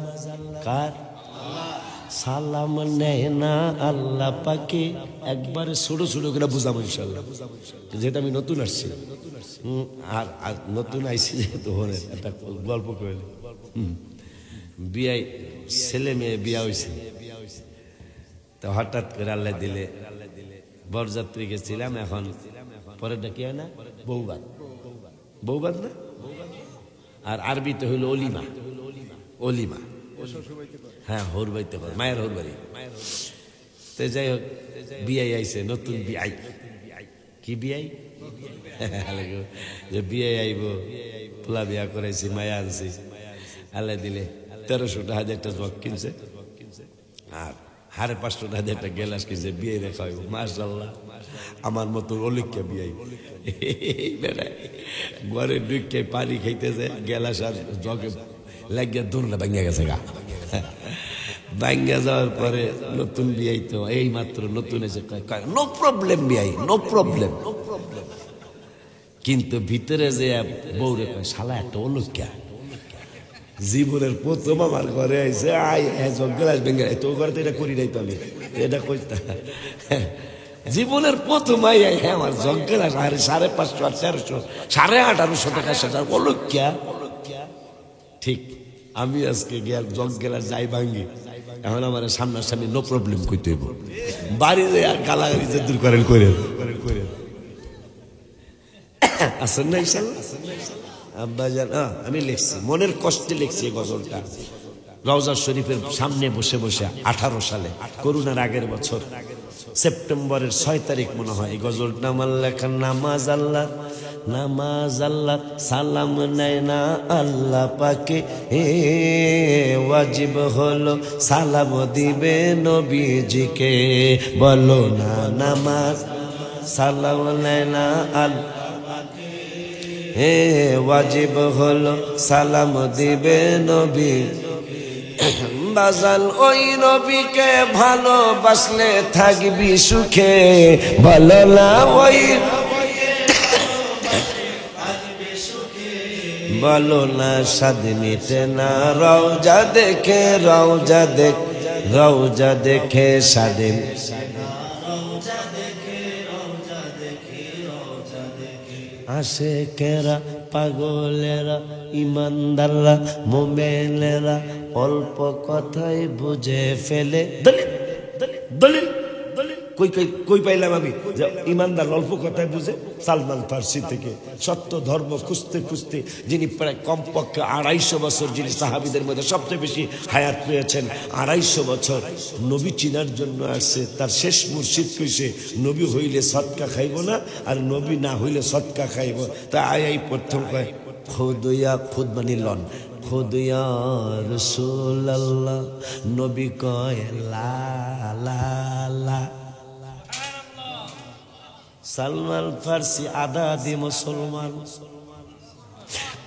কার, সালাম নেয় না আল্লাহ পাকে। একবারে ছোট ছোট করে বুঝাবো ইনশাল্লাহ, যেটা আমি নতুন আসছি। আর নতুন আইসি যেহেতু হলে একটা গল্প করে, বিয়াই ছেলে মেয়ে বিয়া হয়েছে, তো হঠাৎ করে আল্লাহ দিলে বরযাত্রী গেছিলাম। এখন পরেরটা কি হয় না, বৌবাদ, বৌবাদ না, আর আরবিতে হইল অলিমা, অলিমা, হ্যাঁ, হোর বাইতে পারে, মায়ের হোর বাড়ি। তো যাই হোক, বিয়াই আইছে, নতুন বিয়াই, কি বিয়াই, যে বিয়াই আইব, পোলা বিয়া করাইছি, মায়া আনছি, আল্লাহ দিলে 1300 টাকা একটা জগ কিনছে, আর 550 টাকা একটা গেলাস কিনছে, বিয়ে রেখা হইব। মাশাআল্লাহ, আমার মতো অলিককে বিয়াই বেড়ায়, ঘরে ঢুকে পানি খাইতেছে, গেলাস আর জগে লাগিয়া দৌড়লে ভাঙ্গা গেছে গা। ভাঙ্গা যাওয়ার পরে নতুন বিয়াই, তো এই মাত্র নতুন এসে নো প্রবলেম বিয়াই, নো প্রবলেম। কিন্তু ভিতরে যে বউরে কয়, শালা একটা অলুকিয়া, জীবনের প্রথম আমার ঘরে আইসে, গ্লাস ভেঙে, তো ঘরে তো এটা করি নাই, তো আমি এটা করতাম জীবনের প্রথম আই, হ্যাঁ, আমার জগ্গেলাস 550 আর 1300, 1850 টাকা, সেটা অলুকিয়া। ঠিক, আমি আজকে জগ্গেলাস যাই ভাঙ্গি, এখন আমার সামনাসামনি নো প্রবলেম কইতে হইব, বাড়ি যায় আর গালাগালি যে দূর করেন করে আসেন না ইনশাল্লাহ। আব্বাজান, আমি লিখছি, মনের কষ্টে লিখছি এই গজলটা, রওজা শরীফের সামনে বসে বসে 18 সালে, করোনার আগের বছর সেপ্টেম্বরের 6 তারিখ মনে হয় এই গজলটা আমার লেখা। নামাজ আল্লাহ, নামাজ আল্লাহ সালাম নেয় না আল্লাহ পাকে, ওয়াজিব হলো সালাম দিবে নবীজিকে। বলো না নামাজ সালাম নেয় না আল্লাহ, ওয়াজিব হলো সালাম দিবে নবী। বাজাল ওই নবীকে ভালোবাসলে থাকবি সুখে, বলো না ওই, বলো না সাদ মিটে না রওজা দেখে, রওজা দেখ, রওজা দেখে সাদে। আশেকেরা পাগলেরা ইমানদাররা মোমেনেরা অল্প কথাই বুঝে ফেলে। দলিল দলিল দলিল দলিল কই কই কই পাইলাম আমি যে ইমানদার অল্প কথাই বুঝে? সালমান ফার্সি থেকে। সত্য ধর্ম খুঁজতে খুঁজতে যিনি প্রায় কমপক্ষে 250 বছর, যিনি সাহাবীদের মধ্যে সবচেয়ে বেশি হায়াত পেয়েছেন, 250 বছর নবী চিনার জন্য আসছে। তার শেষ মুর্শিদ কইছে নবী হইলে সদকা খাইব না, আর নবী না হইলে সদকা খাইব। তা আই প্রথম কয় খুদিয়া খুদ মানি লন, খুদিয়া রাসূলুল্লাহ, নবী কয় লা লা লা। সালমান ফার্সি আদা দি মুসলমান,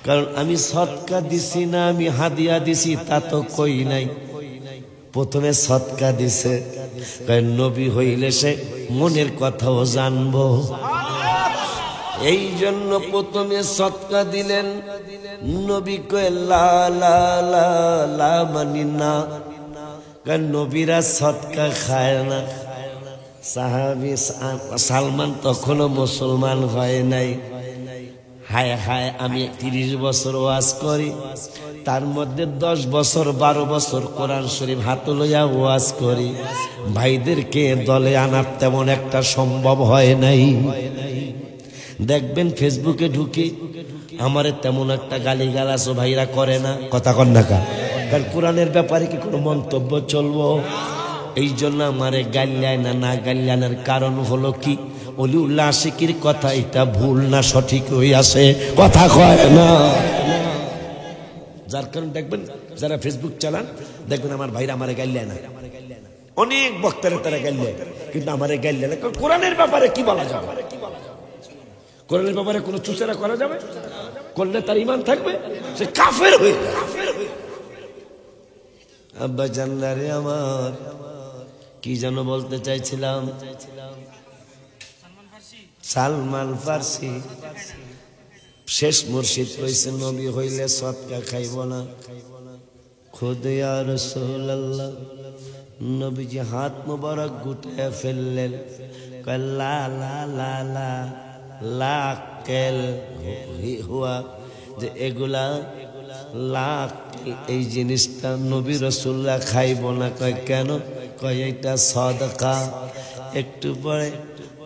কারণ আমি সদকা দিছি না আমি হাদিয়া দিছি তা তো কই নাই। প্রথমে সদকা দিছে, কারণ নবী হইলে সে মনের কথাও জানবো, এই জন্য প্রথমে সদকা দিলেন। নবী কয় লা লা লা লা মানি না, কারণ নবীরা সদকা খায় না। সাহাবী সালমান তখনও মুসলমান হয় নাই। হায় হায়, আমি 30 বছর ওয়াজ করি, তার মধ্যে 10 বছর 12 বছর কোরআন শরীফ হাতে লইয়া ওয়াজ করি। ভাইদেরকে দলে আনার তেমন একটা সম্ভব হয় নাই। দেখবেন ফেসবুকে ঢুকি আমারে তেমন একটা গালিগালাজও ভাইরা করে না, কথা কন না কা? কারণ কোরআনের ব্যাপারে কি কোনো মন্তব্য চলবো? এই জন্য আমারে গাল্যায় না, না গাল্যানের কারণ হলো কি, অলিউল্লাহ আশিকির কথা এটা ভুল না সঠিক হইয়াছে, কথা কয় না। যার কারণ দেখবেন যারা ফেসবুক চালান, দেখবেন আমার ভাইরা আমারে গাল্যায় না। অনেক বক্তারা তারা গাল্যায়, কিন্তু আমারে গাল্যায় না। কোরআনের ব্যাপারে কি বলা যাবে? কোরআনের ব্যাপারে কোনো চুচেরা করা যাবে? করলে তার ঈমান থাকবে, সে কাফের হয়ে যাবে। আব্বা জানলারে আমার কি যেন বলতে চাইছিলাম, সালমান ফার্সি শেষ মুর্শিদ কইছে নবী হইলে সদকা খাইব না। খুদিয়া রাসূলুল্লাহ, নবীজি হাত মোবারক গুটায় ফেললেন, কয় লা লা লা লা লা কেল হুয়া, যে এগুলা লাখ এই জিনিসটা নবী রাসূলুল্লাহ খাইব না। কয় কেন? কয় এটা সাদাকা। একটু পরে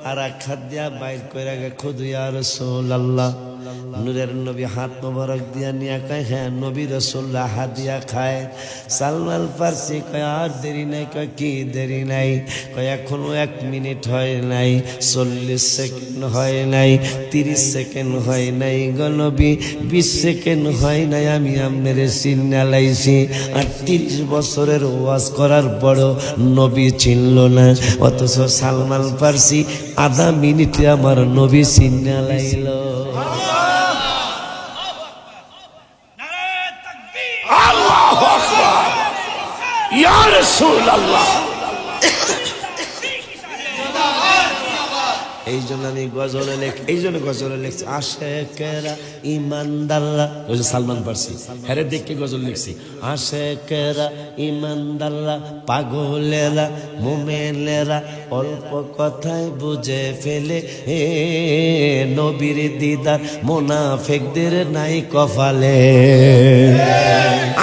আর এক হাত দিয়া বাইর করে গে খুদিয়া রাসূলুল্লাহ, নূরের নবী হাত মোবারক দিয়া নিয়া কয় হ্যাঁ নবী রাসূলুল্লাহ হাদিয়া খায়। সালমান ফার্সি কয় আর দেরি নাই। কয় কি দেরি নাই? কয় এখনো 1 মিনিট হয় নাই, 40 সেকেন্ড হয় নাই, 30 সেকেন্ড হয় নাই গো নবী, 20 সেকেন্ড হয় নাই, আমি আপনারে চিন্না লাইছি। আর 30 বছরের ওয়াজ করার বড় নবী চিনল না, অথচ সালমান ফার্সি আধা মিনিটে আমার নবী চিন্না লাইল। আল্লাহু আকবার, ইয়া রাসূলুল্লাহ। এই জন্য আমি গজলে লেখি, এই জন্য গজলে লিখছি আশেকেরা ইমানদাররা, ওই যে সালমান ফার্সি হ্যারে দেখে গজল লিখছি। আশেকেরা ইমানদাররা পাগলেরা মোমেনেরা অল্প কথায় বুঝে ফেলে, হে নবীর দিদার মুনাফিকদের নাই কপালে।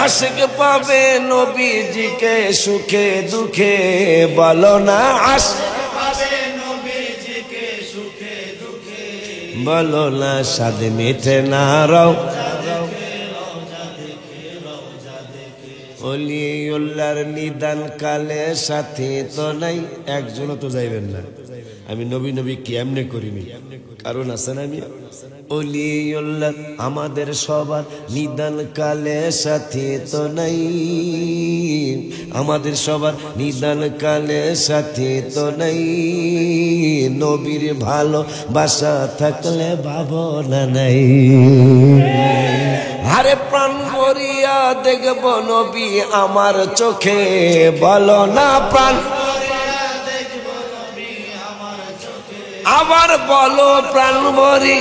আশিক পাবে নবীজিকে সুখে দুঃখে, বলো না আশিক বলো না সাদ মিঠে না রাও, অলিউল্লাহর নিদান কালে সাথী তো নাই। একজনও তো যাইবেন না, আমি নবী নবী কি এমনি করিনি, কারণ আছে না আমি অলিউল্লাহ আমাদের সবার নিদান কালে সাথী তো নাই, আমাদের সবার নিদান কালে সাথী তো নাই। নবীর ভালোবাসা থাকলে ভাবনা নাই। আরে প্রাণ ভরিয়া দেখব নবী আমার চোখে, বলো না প্রাণ আবার বলো প্রাণ ভরি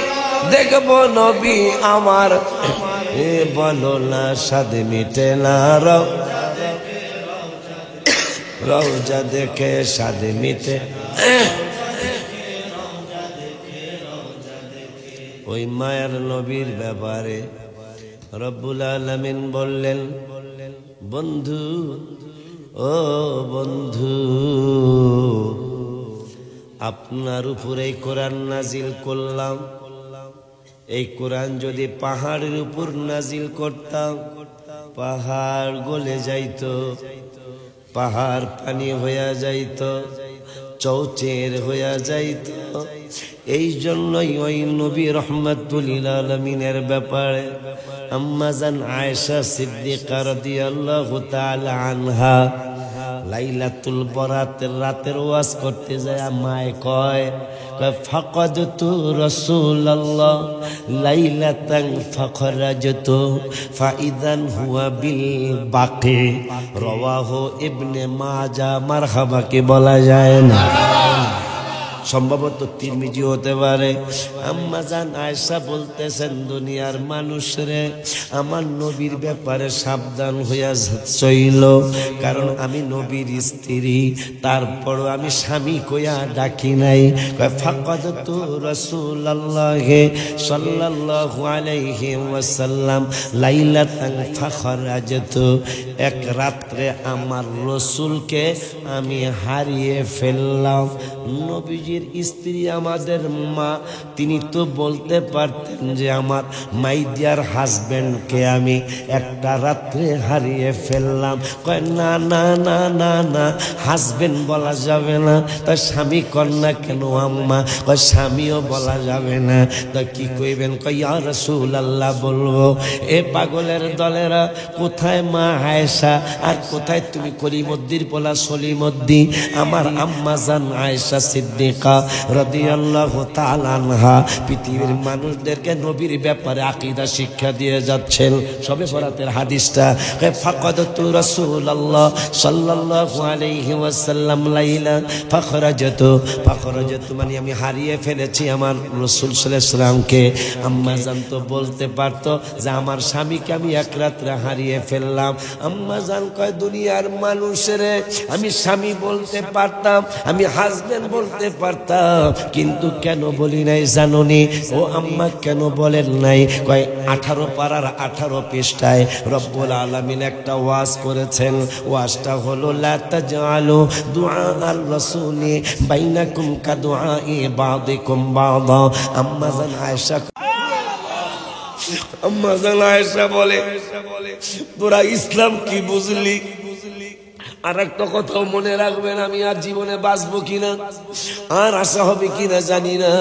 দেখব নবী আমার, এ বলো না সাদ মিটে না রওজা দেখে সাদ মিটে। ওই মায়ার নবীর ব্যাপারে রব্বুল আলামিন বললেন, বন্ধু ও বন্ধু, আপনার উপরে কোরআন নাজিল করলাম। এই কোরআন যদি পাহাড়ের উপর নাজিল করতাম, পাহাড় গলে যাইত, পাহাড় পানি হইয়া যাইত, চৌচের হইয়া যাইত। এই জন্যই ওই নবী রহমাতুল লিল আলামিনের ব্যাপারে আম্মা জান আয়েশা সিদ্দিকা রাদিয়াল্লাহু তাআলা আনহা লাইলাতুল বরাতের রাতের ওয়াজ করতে যায়, মায়ে কয় ফাকাদতু রাসূলুল্লাহ লাইলাতান ফাখরাজতু ফাইদান হুয়া বিল বাকি, রাওয়াহু ইবনে মাজাহ। মারহাবা কি বলা যায় না? সম্ভবত তিরমিজি হতে পারে। আম্মা জান আয়েশা বলতেছেন, দুনিয়ার মানুষরে আমার নবীর ব্যাপারে সাবধান হইয়া চইল, কারণ আমি নবীর স্ত্রী, তারপরও আমি স্বামী কইয়া ডাকি নাই। ফাকাদতু রাসূলুল্লাহ সাল্লাল্লাহু আলাইহি ওয়াসাল্লাম লাইলাতান ফাখরাজতু, এক রাত্রে আমার রাসূলকে আমি হারিয়ে ফেললাম। নবীজি স্ত্রী আমাদের মা, তিনি তো বলতে পারতেন যে আমার মাই ডিয়ার হাজবেন্ডকে আমি একটা রাত্রে হারিয়ে ফেললাম। কয় না না না না না, হাজবেন্ড বলা যাবে না। তার স্বামী কন্যা কেন আম্মা? কয় স্বামীও বলা যাবে না। তা কি কইবেন? কয় ইয়া রাসূলুল্লাহ বলবো। এ পাগলের দলেরা, কোথায় মা আয়েশা আর কোথায় তুমি কলিমদ্দির পোলা সলিমদ্দি? আমার আম্মা জান আয়েশা সিদ্দিকা রাদিয়াল্লাহু তাআলা আনহা পৃথিবীর মানুষদেরকে নবীর ব্যাপারে আকীদা শিক্ষা দিয়ে যাচ্ছেন। সবে বরাতের হাদিসটা, ফাকাদতু রাসূলুল্লাহ সাল্লাল্লাহু আলাইহি ওয়াসাল্লাম লাইলা ফাখরাজতু, ফাখরাজতু মানে আমি হারিয়ে ফেলেছি আমার রাসূল সাল্লাল্লাহু আলাইহি ওয়াসাল্লামকে। আম্মা জান তো বলতে পারতো যে আমার স্বামীকে আমি এক রাত্রে হারিয়ে ফেললাম। আম্মা জান কয়, দুনিয়ার মানুষেরে আমি স্বামী বলতে পারতাম, আমি হাজবেন্ড বলতে পারতাম, কিন্তু কেন বলি নাই জানোনি? ও আম্মা কেন বলেন নাই? কয় 18 পারার 18 পৃষ্ঠায় রব্বুল আলামিন একটা ওয়াজ করেছেন। ওয়াজটা হলো লা তাজআলু দুআ আল রাসূলি বাইনাকুম কাদুআই বাদিকুম বাদা। আম্মা জান আয়েশা বলে, তোরা ইসলাম কি বুঝলি? আর একটা কথাও মনে রাখবেন, আমি আর জীবনে বাঁচবো কিনা, আর আশা হবে কিনা জানি না।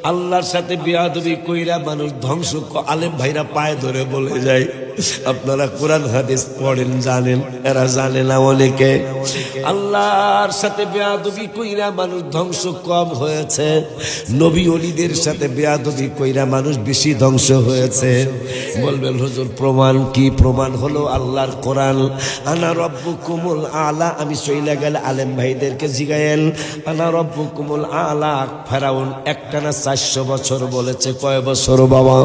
আল্লাহর সাথে বেয়াদবি কইরা মানুষ ধ্বংস। আলেম ভাইরা পায়ে ধরে বলে যায়, আপনারা কোরআন হাদিস পড়েন, জানেন, এরা জানে না অনেকে। আল্লাহর সাথে বেয়াদবি কইরা মানুষ ধ্বংস কম হয়েছে, নবী ওলিদের সাথে বেয়াদবি কইরা মানুষ বেশি ধ্বংস হয়েছে। বলবেন হুজুর প্রমাণ কি? প্রমাণ হলো আল্লাহর কোরআন। আনা রব্বুকুমুল আলা, আমি চইলা গেলে আলেম ভাইদেরকে জিগায়েন, আনা রব্বুকুমুল আলা। ফেরাউন একটানা 400 বছর বলেছে। কয় বছর বাবা?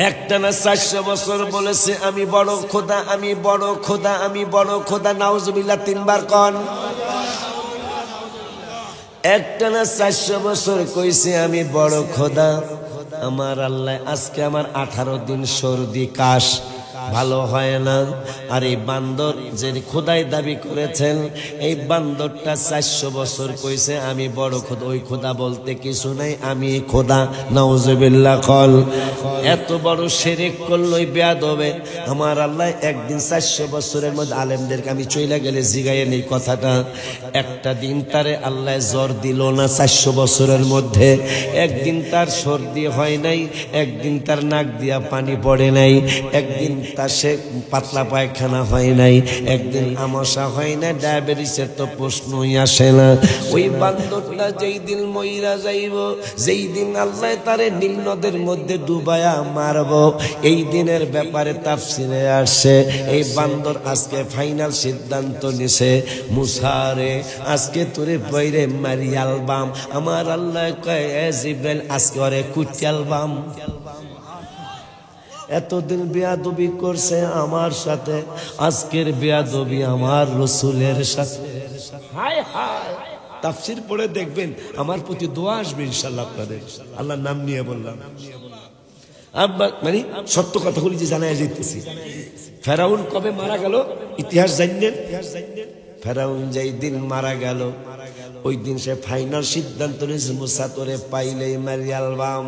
একটানা 400 বছর বলেছে আমি বড় খোদা, আমি বড় খোদা, আমি বড় খোদা। নাউজুবিল্লাহ 3 বার কন। একটানা 400 বছর কইছে আমি বড় খোদা। আমার আল্লাহ আজকে আমার 18 দিন সর্দি কাশ, ভালো হয় না। আর এই বান্দর যে খোদাই দাবি করেছেন, এই বান্দরটা 400 বছর কইছে আমি বড় খোদা। ওই খোদা বলতে কিছু নাই, আমি খোদা। নাউজুবিল্লাহ কল। এত বড় শিরক করল ওই বেয়াদবে। আমার আল্লাহ একদিন 400 বছরের মধ্যে আলেমদেরকে আমি চইলা গেলে জিগাইয়েন এই কথাটা। একটা দিন তারে আল্লাহ জ্বর দিল না 400 বছরের মধ্যে। একদিন তার সর্দি হয় নাই, একদিন তার নাক দিয়া পানি পড়ে নাই, একদিন তার সে পাতলা পায়খানা হয় নাই, একদিন আমসা হয় না, ডায়াবেটিসের তো প্রশ্নই আসে না। ওই বান্দরটা যেই দিন মইরা যাইব, যেই দিন আল্লাহ তারে নীল নদের মধ্যে ডুবায়া মারব, এই দিনের ব্যাপারে তাফসিরে আসছে। এই বান্দর আজকে ফাইনাল সিদ্ধান্ত নিছে, মুসারে আজকে তোরে বইরে মারি আলবাম। আমার আল্লাহ কয়, এ জিব্রাইল আজকে ওরে কুটি আলবাম। এতদিন বেয়াদবি করছে আমার সাথে, আজকের বেয়াদবি আমার রসুলের সাথে। হায় হায়, তাফসীর পড়ে দেখবেন আমার প্রতি দোয়া আসবে ইনশাআল্লাহ আপনাদের। আল্লাহর নাম নিয়ে বললাম, আব্বা মানে সত্য কথাগুলি যে জানাই যেতেছি। ফেরাউন কবে মারা গেল ইতিহাস জানেন? ফেরাউন যেই দিন মারা গেল ওই দিন সে ফাইনাল সিদ্ধান্ত নিয়েছে, মুসা তোরে পাইলেই মারি আলবাম,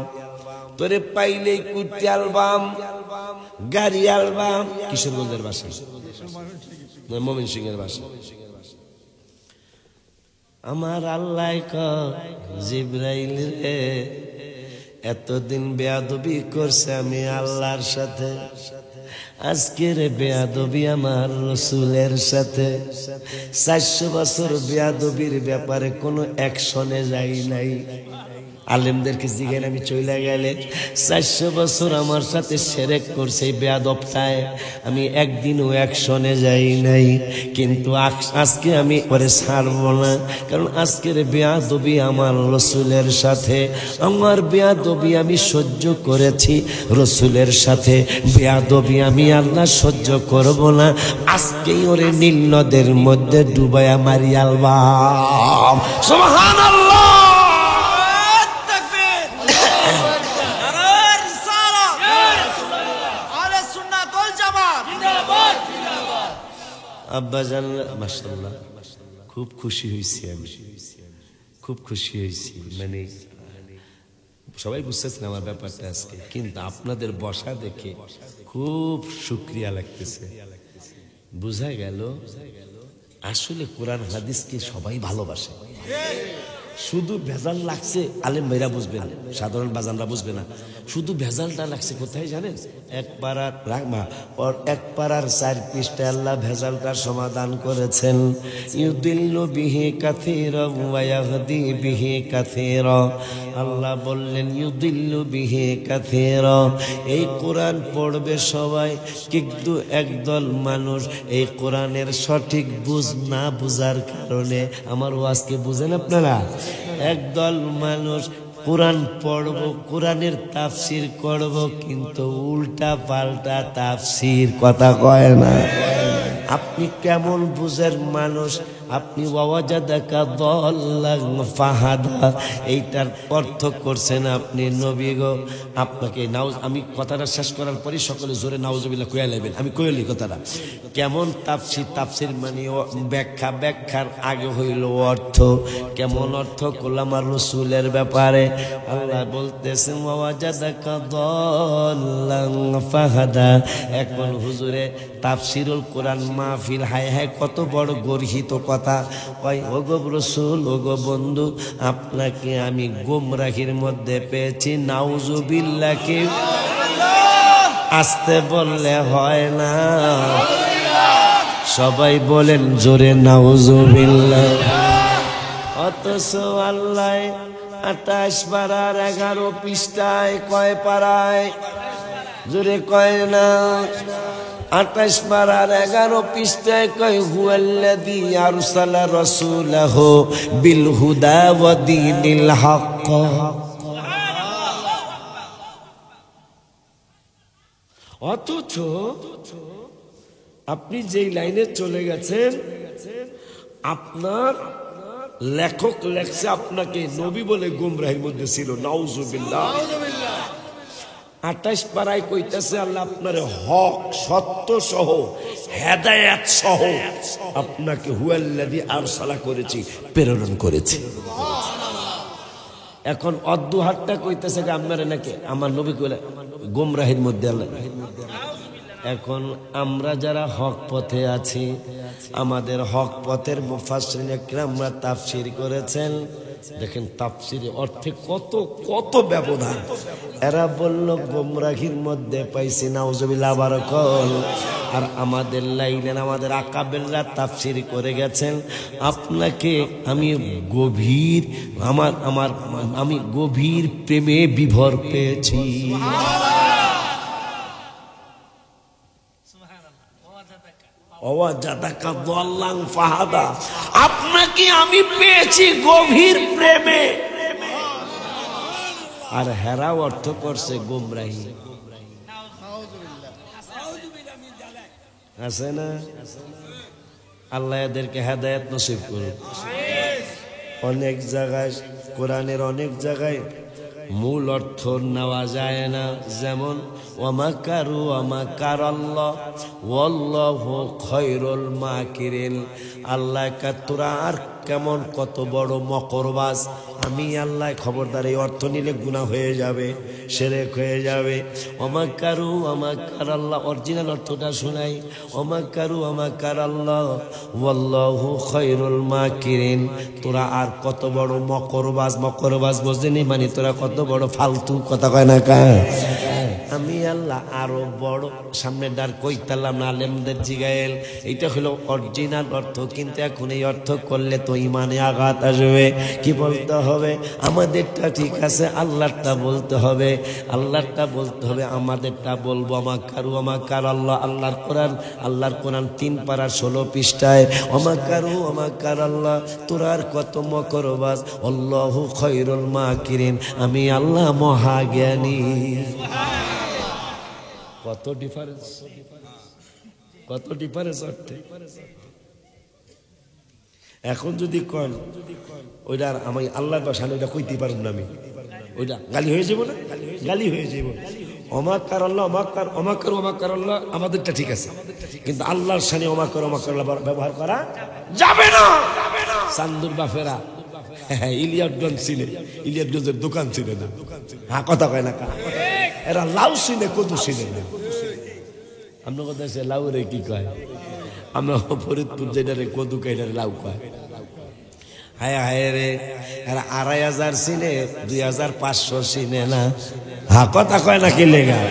তোরে পাইলেই কুটি আলবাম, গাড়ি আলবাম। কিশোরগঞ্জের বাসা, মমিন সিং এর বাসা। আমার আল্লাহ জিব্রাইল রে এতদিন বেয়াদবি করছে আমি আল্লাহর সাথে, আজকের বেয়াদবি আমার রসুলের সাথে। 400 বছর বেয়াদবির ব্যাপারে কোনো অ্যাকশনে যাই নাই। আলেমদেরকে জিজ্ঞেস আমি চলে গেলে 400 বছর আমার সাথে শিরক করছে বেয়াদবটায়, আমি একদিনও অ্যাকশনে যাই নাই। কিন্তু আজকে আমি পরে ছাড়ব না, কারণ আজকের বেয়াদবি আমার রসুলের সাথে। আমার বেয়াদবি আমি সহ্য করেছি রসুলের সাথে, বেয়াদবি আমি আল্লাহ সহ্য করব না। আজকেই ওরে নীল নদের মধ্যে ডুবাইয়া মারি আলবাম। সুবহানাল্লাহ। আব্বাজান মাশাআল্লাহ খুব খুশি হয়েছি, আমি খুব খুশি হয়েছি। মানে সবাই বুঝতেছেন আমার ব্যাপারটা আজকে, কিন্তু আপনাদের বসা দেখে খুব শুকরিয়া লাগতেছে। বোঝা গেল আসলে কোরআন হাদিসকে সবাই ভালোবাসে। শুধু ভেজাল লাগছে আলেম ভাইরা বুঝবে না, সাধারণ বাজানরা বুঝবে না। শুধু ভেজালটা লাগছে কোথায় জানেন? এক পাড়ার রাগমা ওর এক পাড়ার 4 পৃষ্ঠা আল্লাহ ভেজালটার সমাধান করেছেন। ইউদিল্লু বিহি কাসীরা ওয়া ইয়াহদি বিহি কাসীরা। আল্লাহ বললেন ইউদিল্লু বিহি কাসীরা, এই কোরআন পড়বে সবাই, কিন্তু একদল মানুষ এই কোরআনের সঠিক বুঝ না বুঝার কারণে, আমার ওয়াজকে বুঝেন আপনারা, একদল মানুষ কোরআন পড়ব, কোরআনের তাফসির করব, কিন্তু উল্টা পাল্টা তাফসির, কথা কয় না। আপনি কেমন বুঝের মানুষ? আপনি ওয়াজাদাকা দাল্লান ফাহাদা এইটার অর্থ করছেন আপনি নবী গো। আপনাকে আমি কথাটা শেষ করার পরে সকলে জোরে নাউজুবিল্লাহ কইয়া নেবেন। আমি কইলি কথাটা কেমন তাফসির, তাফসির মানে ব্যাখ্যা, ব্যাখ্যার আগে হইল অর্থ। কেমন অর্থ করলাম আর রসুলের ব্যাপারে আল্লাহ বলতেছেন ওয়াজাদাকা দাল্লান ফাহাদা। এখন হুজুরে তাফসিরুল কোরআন মাহফিল, হায় হায় কত বড় গর্হিত কথা। কয় ওগো রসুল, ওগো বন্ধু, আপনাকে আমি গোমরাহির মধ্যে পেয়েছি, নাউজুবিল্লাহকে আসতে বললে হয় না। সবাই বলেন জোরে নাউজুবিল্লাহ। অথচ আল্লাহ 28 পারার 11 পৃষ্ঠায় কয় পারায়? জোরে কয় না। 28 পারার 11 পৃষ্ঠায় কয় হুয়াল্লাযী আরসালা রাসূলাহু বিল হুদা ওয়া দীনিল হক। অথচ আপনি যেই লাইনে চলে গেছেন, আপনার লেখক লেখছে আপনাকে নবী বলে গুমরাহির মধ্যে ছিল, নাউজুবিল্লাহ। 28 পারায় কইতাছে আল্লাহ আপনার হক সত্য সহ হেদায়েত সহ আপনাকে হুয়াল্লাযী আরসালা করেছি, প্রেরণ করেছি। এখন অদ্দুহাটটা কইতাছে আপনারা নাকি আমার নবী কইলে গুমরাহির মধ্যে আল্লাহ। এখন আমরা যারা হক পথে আছি, আমাদের হক পথের মুফাসসিরিনে কিরামরা তাফসীর করেছেন। দেখেন তাফসীরে অর্থে কত কত ব্যবধান। এরা বলল গোমরাহির মধ্যে পাইছি, নাউজুবিল্লাহ বারাকাল। আর আমাদের লাইলেন আমাদের আকাবেররা তাফসীর করে গেছেন। আপনাকে আমি গভীর আমি গভীর প্রেমে বিভোর পেয়েছি। ওয়াজাদাকা দাল্লান ফাহাদা, আপনাকে আমি পেয়েছি গভীর প্রেমে। আর হেরা অর্থ করছে গোমরাহি। আছে না? আল্লাহ এদেরকে হেদায়েত নসিব করুন। অনেক জায়গায় কোরআনের অনেক জায়গায় মূল অর্থ নেওয়া যায় না, যেমন ওয়ামাকারু ওয়ামাকারাল্লাহ ওয়াল্লাহু খায়রুল মাকিরিন। আল্লাহ তোরা আর কেমন কত বড় মকরবাজ, আমি আল্লাহ খবরদার এই অর্থ নিলে গুনাহ হয়ে যাবে, শিরক হয়ে যাবে। ওয়ামাকারু ওয়ামাকারাল্লাহ অরিজিনাল অর্থটা শোনাই, ওয়ামাকারু ওয়ামাকারাল্লাহ ওয়াল্লাহু খায়রুল মাকিরিন। তোরা আর কত বড় মকরবাজ, মকরবাজ বোঝেনি মানে তোরা কত বড় ফালতু, কথা কয় না কা। আমি আল্লাহ আরো বড় সামনে ডার কইতালাম না, আলেমদের জিগাইল এইটা হলো অরিজিনাল অর্থ, কিন্তু এখন এই অর্থ করলে তো ইমানে আঘাত আসবে। কি বলতে হবে? আমাদেরটা ঠিক আছে, আল্লাহরটা বলতে হবে, আল্লাহরটা বলতে হবে, আমাদেরটা বলবো। ওয়ামাকারু ওয়ামাকারাল্লাহ আল্লাহর কোরআন 3 পারা 16 পৃষ্ঠায় ওয়ামাকারু ওয়ামাকারাল্লাহ তোরা আর কত মকরবাজ, আল্লাহু খায়রুল মাকিরিন, আমি আল্লাহ মহাজ্ঞানী। কত ডিফারেন্স, কত ডিফারেন্স অর্থে। এখন যদি কন ওইটা আমি আল্লাহর ভাষা ওইটা কইতে পারব না, আমি ওইটা গালি হয়ে যাব না, গালি হয়ে যাব। ওয়ামাকার আল্লাহ ওয়ামাকার আল্লাহ আমাদেরটা ঠিক আছে, কিন্তু আল্লাহর শানে ওয়ামাকার আল্লাহ ব্যবহার করা যাবে না। চান্দুর বাফেরা ইলিয়াডগঞ্জ চিনে, ইলিয়াডগঞ্জের দোকান চিনে না, হ্যাঁ কথা কয় না কা। এরা লাউ চিনে, কদু চিনে না। আপনার কথা আছে লাউ রে কি কয়, আমরা ফরিদপুর যেটারে কদু কয় এটারে লাউ কয়। হায় হায় রে, এরা 2500 চিনে, 2500 চিনে না, হ্যাঁ কথা কয় না কি লেগা।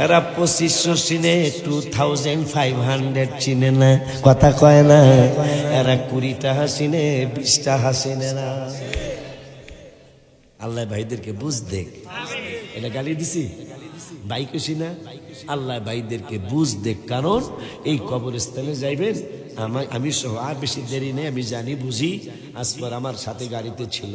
এরা 2500 চিনে, 2500 চিনে না, কথা কয় না। এরা 20 টাকা চিনে, 20 টাকা চিনে না। আল্লাহ ভাইদেরকে বুঝ দেখ, এটা গালি দিছি ভাই খুশি না, আল্লাহ ভাইদেরকে বুঝ দেখ। কারণ এই কবরস্থানে যাইবেন, আমি সহ আর বেশি দেরি নেই, আমি জানি বুঝি। আসবার আমার সাথে গাড়িতে ছিল,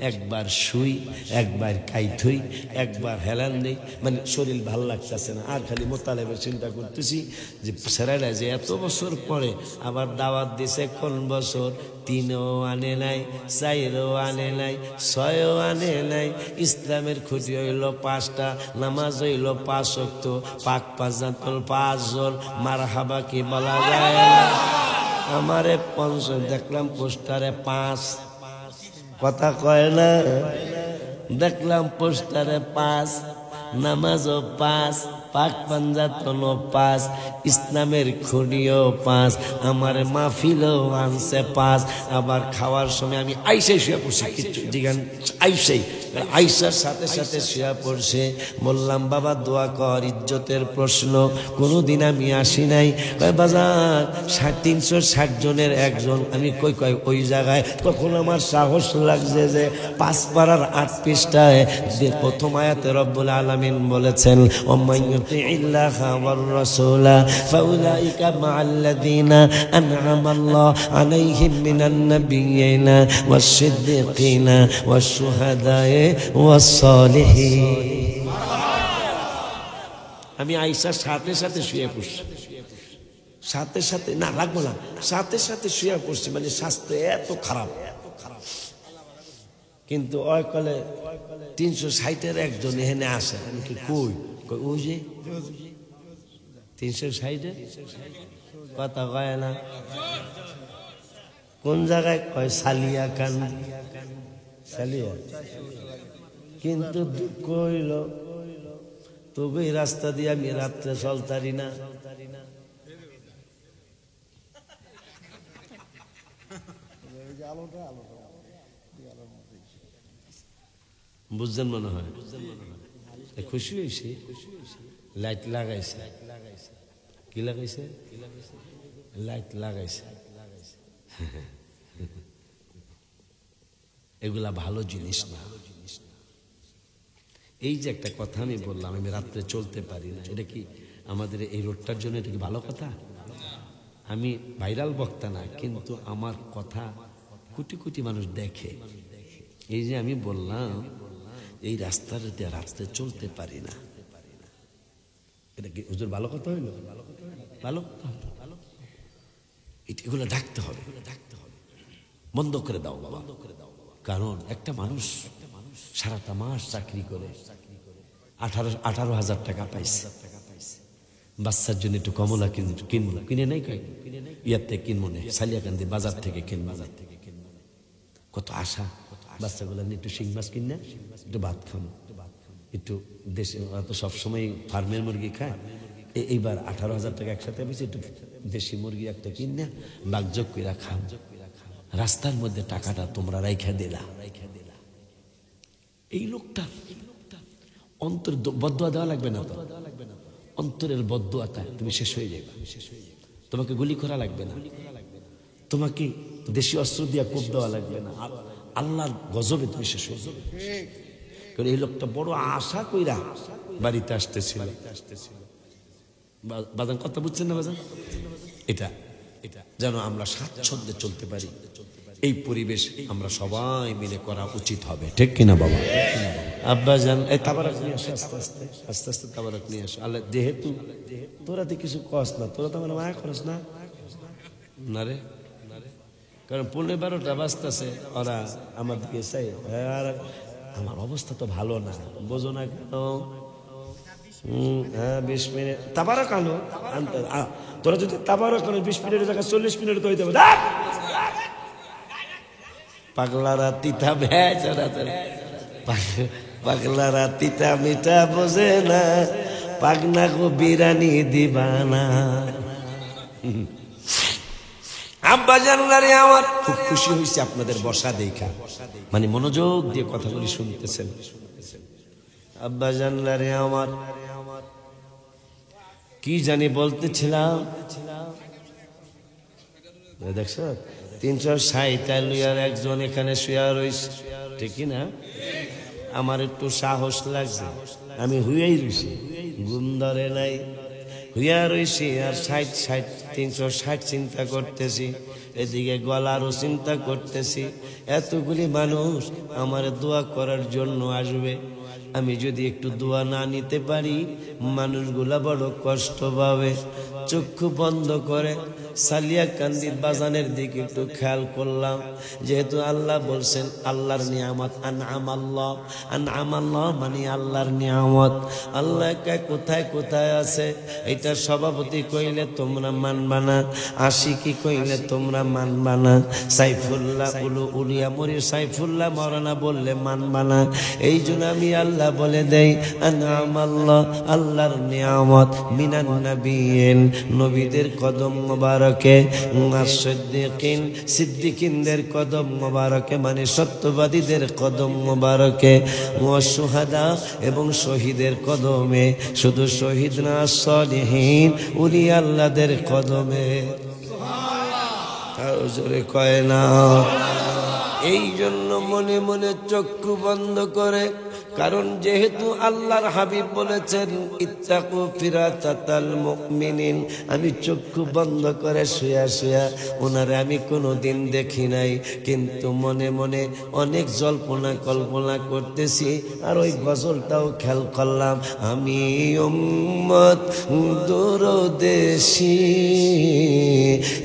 একবার শুই, একবার কাইথই, একবার হেলান নেই, মানে শরীর ভাল লাগতেছে না। আর খালি মোতালেবের চিন্তা করতেছি যে ছেলেরা যে এত বছর পরে আবার দাওয়াত দিছে, কোন বছর 3ও আনে নাই, 4ও আনে নাই, 6ও আনে নাই। ইসলামের খুঁটি হইল 5টা, নামাজ হইল 5 ওয়াক্ত, পাক পাঁচাত্তর 5 জন, মারহাবা কি বলা যায় না। আমারে 5 দেখলাম পোস্টারে 5, কথা কয় না। দেখলাম পোস্টারে 5, নামাজও 5, পাক পাঞ্জাতনও 5, ইসলামের খুঁড়িও 5, আমার মাহফিলও আনছে 5। আবার খাওয়ার সময় আমি আইসাই শুয়ে পড়ছি, কিছু জিগান আইসার সাথে সাথে শুয়ে পড়ছে। বললাম বাবা দোয়া কর, ইজ্জতের প্রশ্ন, কোনোদিন আমি আসি নাই। কয় বাজার 360 জনের একজন। আমি কই ওই জায়গায় তখন আমার সাহস লাগছে যে 5 পারার 8 পৃষ্ঠায় প্রথম আয়াতে রব্বুল আলামিন বলেছেন ওমাইয়ুতিইল্লাহা ওয়ার রাসূলা ফাউলাইকা মাআল্লাযীনা আন'আমাল্লাহু আলাইহিম মিনান নাবিয়্যিনা ওয়াস-সিদ্দীকিনা ওয়াশ-শুহাদায়ে ওয়াস-সালিহিন। আমি আয়েশার সাথে সাথে শুয়ে পড়ছি, সাথে সাথে না লাগবো না, সাথে সাথে শুয়ে পড়ছি, মানে স্বাস্থ্য এত খারাপ। কিন্তু ওই কলে 360-এর একজন এখানে আসে। আমি কি কই ওই যে 360-এ কথা কয় না, কোন জায়গায় কয় সালিয়া কান্দি, সালিয়া। কিন্তু দুঃখ হইল তবু এই রাস্তা দিয়ে আমি রাত্রে চলতারি না। বুঝছেন মনে হয়, খুশি হয়েছে। লাইট লাগাইছে, কি লাগাইছে, লাইট লাগাইছে। এগুলা ভালো জিনিস না। এই যে একটা কথা আমি বললাম, আমি রাত্রে চলতে পারি না, এটা কি আমাদের এই রোডটার জন্য এটা কি ভালো কথা? আমি ভাইরাল বক্তা না, কিন্তু আমার কথা কোটি কোটি মানুষ দেখে। এই যে আমি বললাম এই রাস্তার রাস্তায় চলতে পারি না, এটা কি হুজুর ভালো কথা হইল? ভালো কথা, এগুলো ডাকতে হবে, বন্ধ করে দাও বাবা, কারণ একটা মানুষ সারাটা মাস চাকরি করে 18,000 টাকা পাইছে, বাচ্চার জন্য একটু কমলা কিনবো, কিনে নেই ইয়াতে কিনবো না, সালিয়াকান্দি বাজার থেকে কিনবো, কত আশা বাচ্চাগুলো নিয়ে একটু শিং মাছ কিনে একটু ভাত খাবো, একটু দেশে তো সবসময় ফার্মের মুরগি খায়, এইবার 18,000 টাকা একসাথে পেয়েছি, একটু দেশি মুরগি একটা কিনে বাগযোগ করে খাও। রাস্তার মধ্যে টাকাটা তোমরা রাইখা দিলা। এই লোকটা অন্তর বদদুয়া দেওয়া লাগবে না, তো অন্তরের বদদুয়াটা তুমি শেষ হয়ে যাবে। তোমাকে গুলি করা লাগবে না, তোমাকে দেশি অস্ত্র দিয়ে কোপ দেওয়া লাগবে না, আল্লাহর গজবে তুমি শেষ হয়ে যাবে। কারণ এই লোকটা বড় আশা কইরা বাড়িতে আসতেছিল। বাজান কথা বুঝছেন না বাজান? এটা যেন আমরা স্বাচ্ছন্দ্যে চলতে পারি, এই পরিবেশ আমরা সবাই মিলে করা উচিত হবে, ঠিক কিনা বাবা? আব্বা জান এই তাবারক নিয়ে আসো, আস্তে আস্তে তাবারক নিয়ে আসো। আল্লাহ যেহেতু তোরা তো কিছু কস না, তোরা তো আমার মায়া করস না না রে, কারণ 15-12টা বাজতেছে, ওরা আমার দিকে চাই, আর আমার অবস্থা তো ভালো না, বোঝো না কেন? হ্যাঁ 20 মিনিট তাবারক আনো, তোরা যদি তাবারক আনো 20 মিনিটের জায়গায় 40 মিনিট তো হইতে হবে। পাগলারা তিতা ভেজ, পাগলারা তিতা মিঠা বোঝে না, পাগনা গো বিরানি দিবানা। আব্বা জানলারে আমার খুব খুশি হয়েছে আপনাদের বসা দেখা, মানে মনোযোগ দিয়ে কথাগুলি শুনতেছেন। আব্বা জানলারে আমার কি জানি বলতেছিলাম, দেখছো 360 লইয়ার একজন এখানে শুয়া রইছে, ঠিক না? আমার একটু সাহস লাগছে, আমি হুইয়াই রইছি, ঘুম ধরে নাই, হুইয়া রইছি আর 360 চিন্তা করতেছি, এদিকে গলারও চিন্তা করতেছি। এতগুলি মানুষ আমার দোয়া করার জন্য আসবে, আমি যদি একটু দোয়া না নিতে পারি মানুষগুলা বড় কষ্ট পাবে। চক্ষু বন্ধ করে সালিয়াকান্দির বাজানের দিকে একটু খেয়াল করলাম, যেহেতু আল্লাহ বলছেন আল্লাহর নিয়ামত, আনআমাল্লাহ মানে আল্লাহর নিয়ামত। আল্লাহ কোথায় কোথায় আছে এটা সভাপতি কইলে তোমরা মানবা না, আশিকি কইলে তোমরা মানবা না, সাইফুল্লাহ উলিয়া মরি সাইফুল্লাহ মরানা বললে মানবা না। এই জন্য আমি আল্লাহ বলে দেই আনআমাল্লাহ, আল্লাহর নিয়ামত, মিনান নাবিয়িন নবীদের কদম মোবারকে, সিদ্দিকিনদের কদম মোবারকে মানে সত্যবাদীদের কদম মোবারকে, সুহাদা এবং শহীদের কদমে, শুধু শহীদ না সলিহিন উলি আল্লাহদের কদমে। তাও জোরে কয় না। এই জন্য মনে মনে চক্ষু বন্ধ করে, কারণ যেহেতু আল্লাহর হাবিব বলেছেন ইত্তাকু ফিরাতাতাল মুমিনিন, আমি চক্ষু বন্ধ করে শুয়া শুয়া ওনারে আমি কোনোদিন দেখি নাই, কিন্তু মনে মনে অনেক জল্পনা কল্পনা করতেছি। আর ওই গজলটাও খেয়াল করলাম, আমি উম্মত দূরদেশী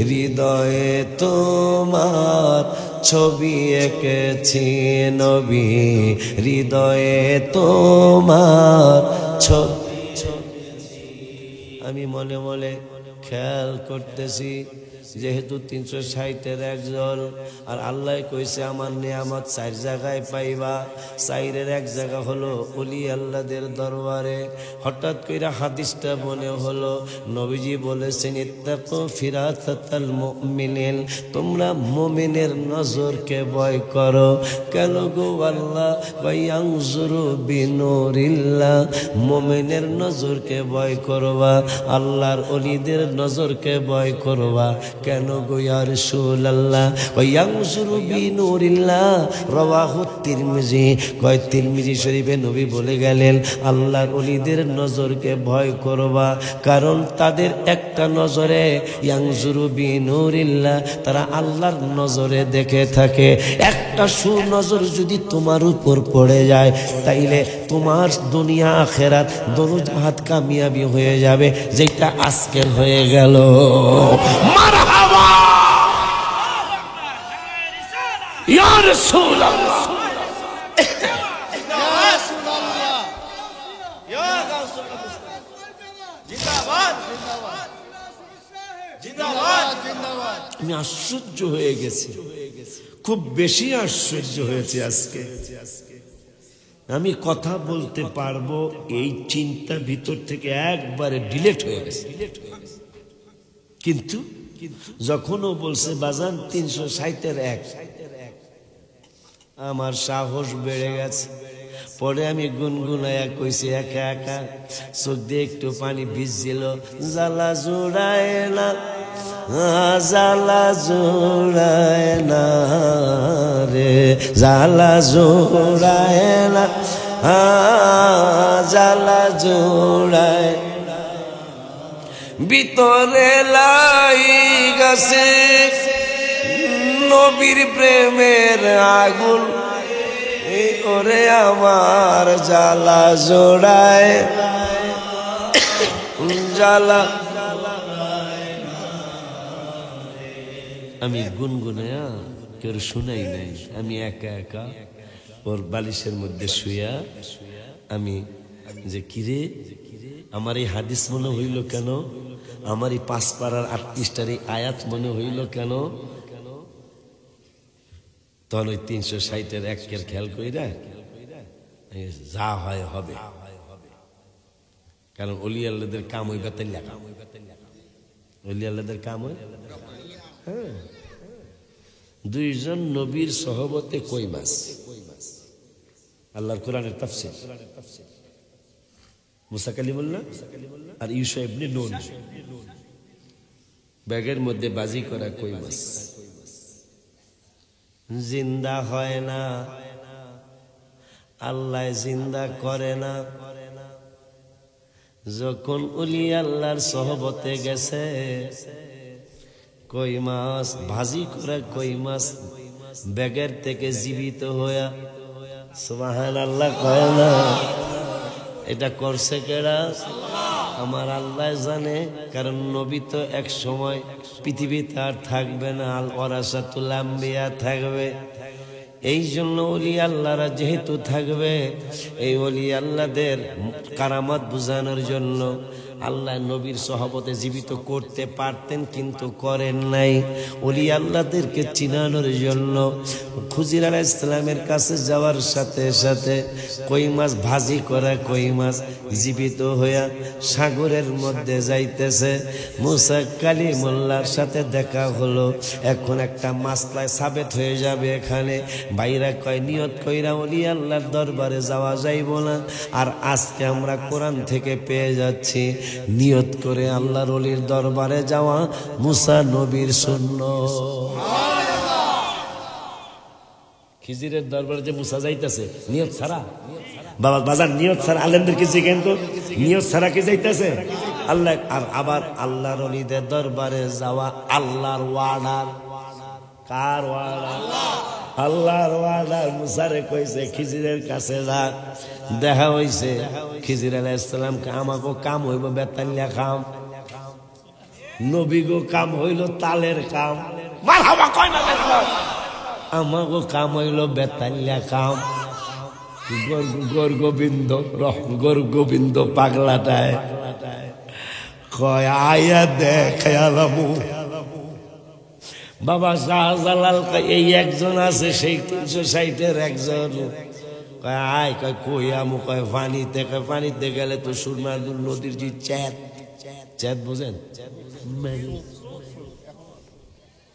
হৃদয়ে তোমার ছবি এঁকেছি নবী, হৃদয়ে তোমার ছবি। আমি মনে মনে খেয়াল করতেছি, যেহেতু 360-এর একজন, আর আল্লাহ কইছে আমার নিয়ামত 4 জায়গায় পাইবা, 4-এর এক জায়গা হলো ওলি আল্লাহদের দরবারে। হঠাৎ করে হাদিসটা মনে হলো, নবীজি বলেছেন ইত্তাকু ফিরাতাতাল মুমিনিন, তোমরা মুমিনের নজরকে ভয় করো। কেন গো আল্লাহ? ওয়ায়ানজুরু বিনুরিল্লাহ, মুমিনের নজরকে ভয় করবা, আল্লাহর ওলিদের নজরকে ভয় করবা। কেন গো ইয়া রাসূলুল্লাহ? ওয়ায়ানজুরু বিনুরিল্লাহ, রাওয়াহু তিরমিজি। কয় তিরমিজি শরীফে নবী বলে গেলেন আল্লাহর ওলিদের নজরকে ভয় করবা, কারণ তাদের একটা নজরে ইয়ানজুরু বিনুরিল্লাহ, তারা আল্লাহর নজরে দেখে থাকে। একটা সুনজর যদি তোমার উপর পড়ে যায়, তাইলে তোমার দুনিয়া আখিরাত দরজাহাত কামিয়াবি হয়ে যাবে, যেটা আজকের হয়ে গেল। মারহাবা ইয়া রাসূলুল্লাহ। আমি আশ্চর্য হয়ে গেছি, খুব বেশি আশ্চর্য হয়েছে আজকে। আমি কথা বলতে পারবো এই চিন্তা ভিতর থেকে একবারে ডিলেট হয়ে গেছে। কিন্তু যখন ও বলছে বাজান 360-এর 1, আমার সাহস বেড়ে গেছে। পরে আমি গুনগুনায়া কইছি একা একা, চোখ দিয়ে একটু পানি ভিজছিল। জ্বালা জোড়ায় না, জ্বালা জোড়ায় না রে, জ্বালা জোড়ায় না, জ্বালা জোড়ায় ভিতরে লাই গেছে নবীর প্রেমের আগুন। ওরে আমার জ্বালা জোড়ায়, জ্বালা। আমি গুনগুনায়া কেউ শুনাই নাই, আমি একা একা ওর বালিশের মধ্যে শুয়া আমি যে কিরে আমার এই হাদিস মনে হইল কেন, আমার এই 5 পারার 38টার এই আয়াত মনে হইল কেন। তখন ওই 360-এর 1-এর খেয়াল কইরা যা হয় হবে, কারণ অলি আল্লাহদের কাম ওই বেতাল্লা কাম, অলি আল্লাহদের কাম ওই। হ্যাঁ, 2 জন নবীর সহবতে কই মাছ, আল্লাহর কোরআনের তাফসীর মুসা কালিমুল্লাহ আর ইউসা ইবনে নুন, ব্যাগের মধ্যে বাজি করা কই মাছ জিন্দা হয় না, আল্লাহ জিন্দা করে না। যখন ওলি আল্লাহর সহবতে গেছে, কই মাছ ভাজি করা কই মাছ ব্যাগের থেকে জীবিত হইয়া, সুবহানাল্লাহ কয় না। এটা করছে কেডা? আমার আল্লাহ জানে, কারণ নবী তো এক সময় পৃথিবীতে আর থাকবে না, আল ওয়ারাসাতুল আম্বিয়া থাকবে। এই জন্য ওলি আল্লাহরা যেহেতু থাকবে, এই ওলি আল্লাহদের কারামত বুঝানোর জন্য আল্লাহ নবীর সহবতে জীবিত করতে পারতেন, কিন্তু করেন নাই। ওলি আল্লাহদেরকে চিনানোর জন্য খুজির আলাইহিস সালামের কাছে যাওয়ার সাথে সাথে কই মাছ ভাজি করা কই মাছ জীবিত হইয়া সাগরের মধ্যে যাইতেছে। মুসা কালিমুল্লাহর সাথে দেখা হলো, এখন একটা মাসলায় সাবেত হয়ে যাবে এখানে। বাইরা কয় নিয়ত কইরা ওলি আল্লাহর দরবারে যাওয়া যাইব না, আর আজকে আমরা কোরআন থেকে পেয়ে যাচ্ছি নিয়ত করে আল্লাহর ওলির দরবারে যাওয়া মুসা নবীর সুন্নাত। খিজিরের দরবারে যে মুসা যাইতেছে নিয়ত ছাড়া, বাবা বাজার নিয়ত ছাড়া আলেমদেরকে জিজ্ঞেস তো, নিয়ত ছাড়া কি যাইতেছে আল্লাহ? আর আবার আল্লাহর ওলিদের দরবারে যাওয়া আল্লাহর ওয়ার্ডার। কার ওয়ার্ডার? আল্লাহর ওয়ার্ডার। মুসারে কইছে খিজিরের কাছে যা, দেখা হইছে। খিজির আলাইহিস সালাম আমাগো কাম হইব বেতালিয়া কাম, নবী গো কাম হইল তালের কাম। মারহাবা কয় না, আমাগো কাম হইল বেতালিয়া কাম। গর গোবিন্দ গোবিন্দ পাগলাটায় কয় আয়া দেখালামু। বাবা শাহজালাল এই একজন আছে, সেই 360-এর একজন। আয় কয় কই আমু, কয় পানিতে। কয় পানিতে গেলে তো সুরমার নদীর যে চ্যাত বোঝেন,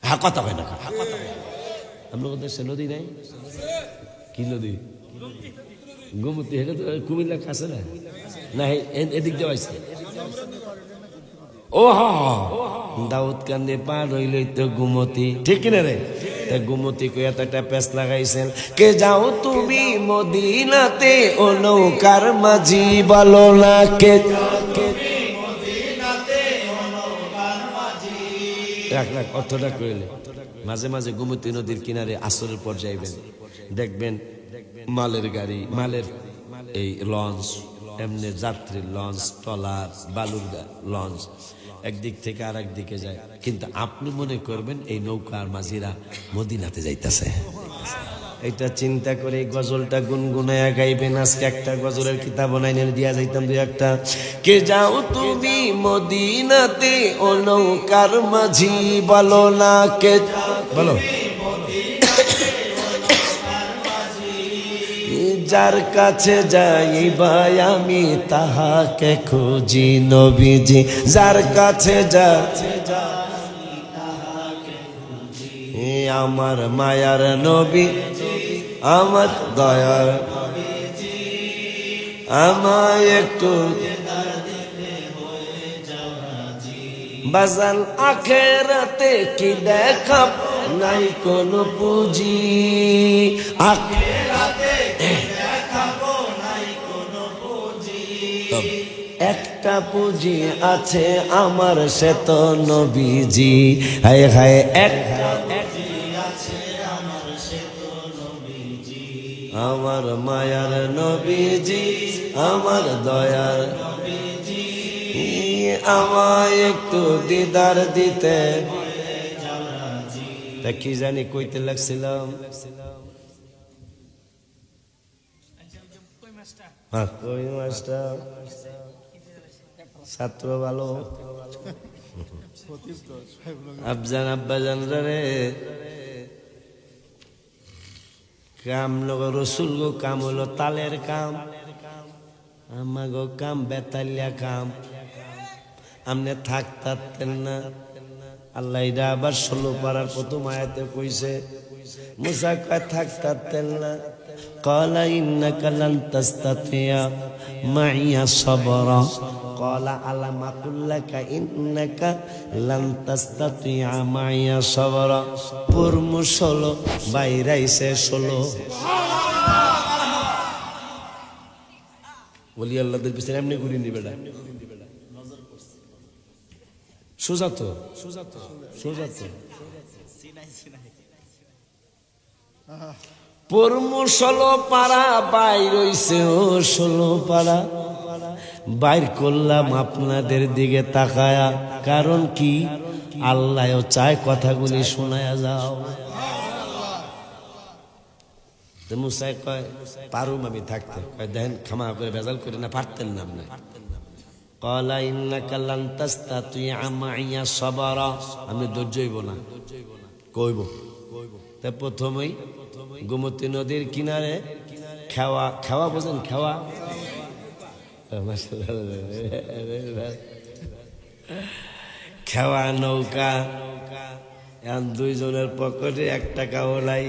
হ্যাঁ কথা হয় না। আপনার দেশে নদী নাই? কি নদী? গোমতী। এটা তো কুমিল্লার কাছে না, না এদিক দিয়ে আসছে। ও দাউদ কান্দে পার হইলই তো গুমতি, ঠিক কিনা রে? গুমতি কইয়া তো একটা পেস লাগাইছেন, কে যাও তুমি মদিনাতে ও নৌকার মাঝি, বলো না কে রাখ অর্থটা কইলে। মাঝে মাঝে গুমতি নদীর কিনারে আসরের পর যাইবেন, দেখবেন মালের গাড়ি, মালের এই লঞ্চ, এমনি যাত্রীর লঞ্চ, ট্রলার, বালুর লঞ্চ একদিক থেকে আর একদিকে যায়, কিন্তু আপনি মনে করবেন এই নৌকার মাঝিরা মদিনাতে যাইতেছে। এটা চিন্তা করে গজলটা গুনগুনায়া গাইবেন। আজকে একটা গজলের কিতাব বানাইনে দিয়া যাইতাম দুই একটা। কে যাও তুমি মদিনাতে ও নৌকার মাঝি, বলো না কে বলো যার কাছে যাইবা আমি তাহাকে খুঁজি নবীজি, যার কাছে আমার মায়ার নবী আমার দয়ার আমায় একটু বাজান আখেরাতে কি দেখা নাই কোন পুঁজি, আখেরাতে দেখাবো নাই কোন পুঁজি, একটা পুঁজি আছে আমার সে তো নবীজি। হায় হায় একটা পুঁজি আছে আমার সে তো নবীজি, আমার মায়ার নবীজি আমার দয়ার নবীজি, আমায় একটু দিদার দিতে। তা কি জানি কইতে লাগছিলাম, কই মাস্টার ছাত্র ভালো আবজান আব্বাজান রে কাম লোক রসুল গো কাম হলো তালের কাম, আমা গো কাম বেতালিয়া কাম। আমনে থাকতেন না, আল্লাহ এটা আবার 16 পারার প্রথম আয়াতে কইছে। মুসা কয় থাকতেন না, ক্বালা ইন্নাকা লান তাসতাতিয়া মাইয়া সাবরা, ক্বালা আলাম আকুল লাকা ইন্নাকা লান তাসতাতিয়া মাইয়া সাবরা। পুরমু 16 বাইরাইছে 16। ওলি আল্লাহদের পিছনে এমনি ঘুরি নিবে না, সোজা তো সোজা তো সোজা তো পরমু 16 পারা বাইর হইছে ও 16 পারা বাইর করলাম আপনাদের দিকে তাকায়া। কারণ কি আল্লাহও চায় কথাগুলি শোনায়া যাও। মুসাই কয় পারুম আমি থাকতে, কয় দেখেন ক্ষমা করে বেজাল করে না, পারতেন না আপনি। ক্বালা ইন্নাকা লান তাসতাতিয়া মাইয়া সাবরা, আমি ধৈর্য হইব না কইব। তা প্রথমেই গোমতী নদীর কিনারে খেওয়া, খেওয়া বোঝেন খেওয়া, খেওয়া নৌকা, এখন দুইজনের পকেটে 1 টাকাও নাই।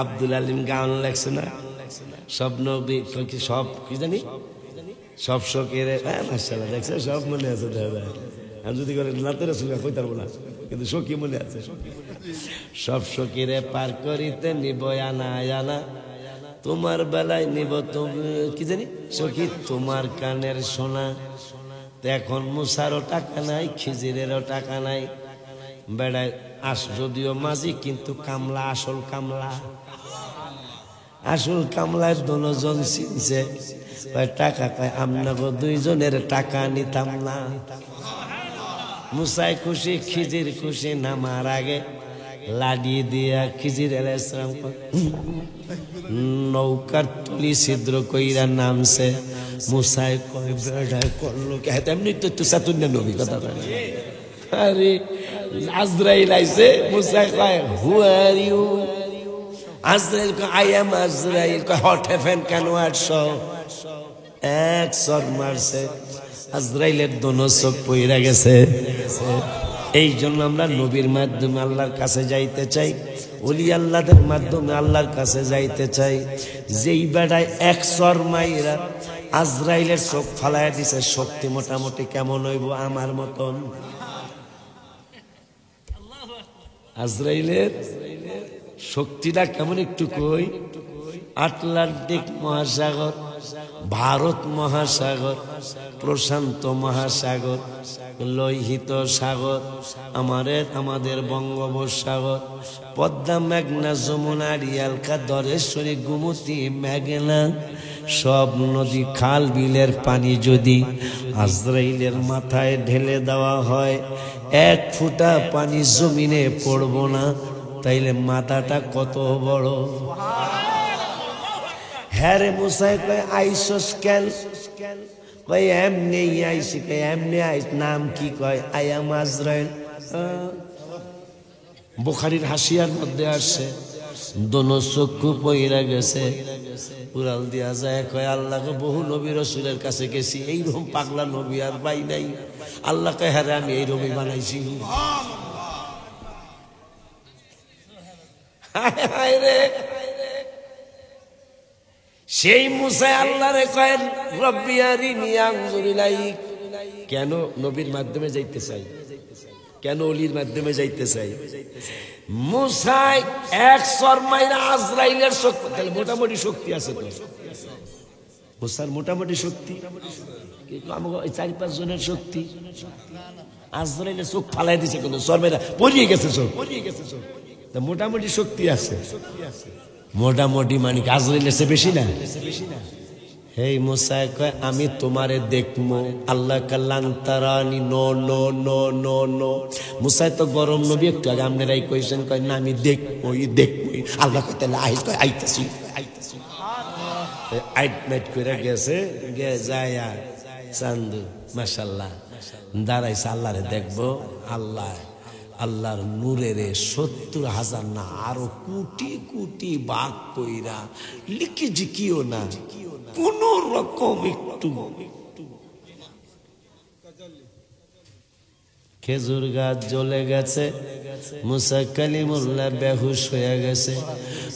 আব্দুল আলিম গান লেখছে না, সব নবী সব কি জানি সব শোকের মাশাআল্লাহ দেখছে, সব মনে আছে। আমি যদি করে নাতের সুখা কই পারবো না, কিন্তু সখী মনে আছে। সব সখীরে পার করিতে নিব আনা আনা, তোমার বেলায় নিব তুমি কি জানি সখী তোমার কানের সোনা। এখন মুসারও টাকা নাই, খিজিরেরও টাকা নাই, বেড়ায় যদিও মাঝি কিন্তু কামলা, আসল কামলা, আসল কামলায় দুজন চিনছে। টাকা কয় আমনাগো দুইজনের টাকা নিতাম না। মুসাই খুশি খিজির খুশি, নামার আগে লাডি দিয়া খিজির আলাইহিস সালাম নৌকার তুলি ছিদ্র কইরা নামছে। মুসাই কয় বেড়ায় করলো কে, তেমনি তো সাতুন্না নবী কথা কয়। আরে আজরাইল আইছে, মুসাই কয় হু আর ইউ? আজরাইল কয় আই এম আজরাইল। কয় হট হ্যাভেন কেন আসছো? এক চর মারছে, আজরাইলের দোনো চোখ পইরা গেছে। এই জন্য আমরা নবীর মাধ্যমে আল্লাহর কাছে যাইতে চাই, ওলি আল্লাহদের মাধ্যমে আল্লাহর কাছে যাইতে চাই। যেই বেড়ায় 1 চর মাইরা আজরাইলের চোখ ফালাইয়া দিছে, শক্তি মোটামুটি কেমন হইব আমার মতন? আজরাইলের শক্তিটা কেমন একটু কই। আটলান্টিক মহাসাগর, ভারত মহাসাগর, প্রশান্ত মহাসাগর, লোহিত সাগর, আমাদের বঙ্গোপসাগর, পদ্মা, মেঘনা, যমুনা, রিয়ালকা, দরেশ্বরী, গোমতী, মেঘনা, সব নদী খাল বিলের পানি যদি আজরাইলের মাথায় ঢেলে দেওয়া হয়, 1 ফোঁটা পানি জমিনে পড়ব না। তাইলে মাথাটা কত বড়! হ্যাঁ রে মুসা কয় আইসস কেন? কয় এমনি আইসি। কয় এমনি আইস, নাম কি? কয় আই এম আজরাইল। বুখারীর হাসিয়ার মধ্যে আসছে, দোনো চক্ষু পইরা গেছে, উড়াল দিয়া যায়। কয় আল্লাহকে বহু নবী রাসূলের কাছে গেছি, এইরকম পাগলা নবী আর পাই নাই। আল্লাহ কয় হ্যাঁ আমি এই রবি বানাইছি। সেই মুসা আল্লাহরে কয় রব্বি আরিনি আনজুর ইলাইক। কেন নবীর মাধ্যমে যাইতে চাই, কেন ওলির মাধ্যমে যাইতে চাই? মুসা এক শর্মাইরা আজরাইলের শক্তি, তাহলে মোটামুটি শক্তি আছে তো মুসার, মোটামুটি শক্তি। আমাকে 4-5 জনের শক্তি। আজরাইলের চোখ ফালাই দিছে, কিন্তু শর্মাইরা পড়িয়ে গেছে চোখ, মোটামুটি শক্তি আছে। মোটামুটি মানে আজরাইলের চেয়ে বেশি না। হেই মুসা কয় আমি তোমারে দেখবো। আল্লাহ কাল্লান তারানি, no no no no no. Musa তো গরম নবী, একটু আগে আপনারাই কইছেন, কয় না আমি দেখবই দেখবই। আল্লাহ কয় তাহলে আইস, কয় আইতাছি আইতাছি। আইট মাইট করে গেছে, গে যায় চান্দু মাশাআল্লাহ দাঁড়াইছে, আল্লাহরে দেখবো। আল্লাহর নূরের 70,000 না আরো কোটি কোটি বাঘ কইরা লিখি জিকিও না কোন রকম একটু। খেজুর গাছ জ্বলে গেছে, মুসা কালিমুল্লাহ বেহুশ হয়ে গেছে।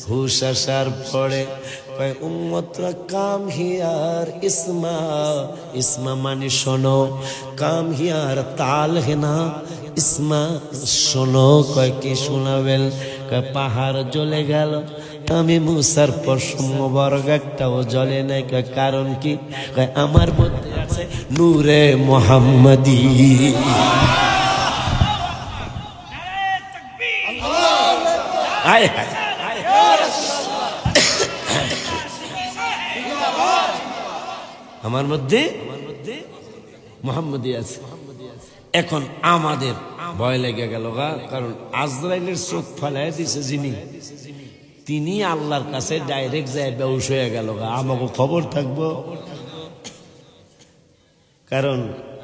হুশ আসার পরে কয় উম্মতরা কাম হিয়ার ইসমা, ইসমা মানে শোনো, কাম হিয়ার তাল হেনা ইসমা শোনো। কয় কি শোনাবেন? কয় পাহাড় জ্বলে গেল, আমি মুসার পশম মোবারক একটাও জ্বলে নাই। কয় কারণ কি? কয় আমার মধ্যে আছে নূরে মুহাম্মাদি। আমার মধ্যে মুহাম্মাদি আছে। এখন আমাদের ভয় লেগে গেল, কারণ আজরাইলের চোখ ফালাই দিছে যিনি, তিনি আল্লাহর কাছে ডাইরেক্ট যায় বেহুশ হয়ে গেল। আমাকে খবর থাকবো? কারণ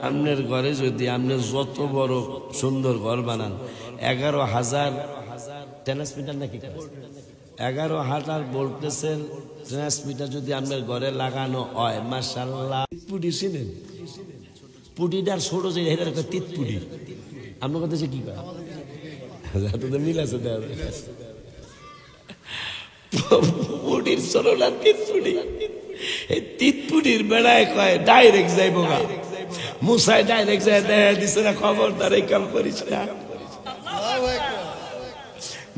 আপনার ঘরে যদি আপনি যত বড় সুন্দর ঘর বানান, 11,000 ট্রান্সমিটার নাকি 11,000 ভোল্টেজের ট্রান্সমিটার যদি আপনার ঘরে লাগানো হয়, মাশাআল্লাহ। পুটি চিনেন? পুটিটার ছোট যে হেরার তিতপুটি, আপনার কথা কি কয়? মিল আছে পুটির ছোটটা তিতপুটি। এই তিতপুটির বেড়ায় কয় ডাইরেক্ট যাইব গা। মুসায় ডাইরেক্ট যায়, দেখা দিছে না খবরদার এই কাম করিস না।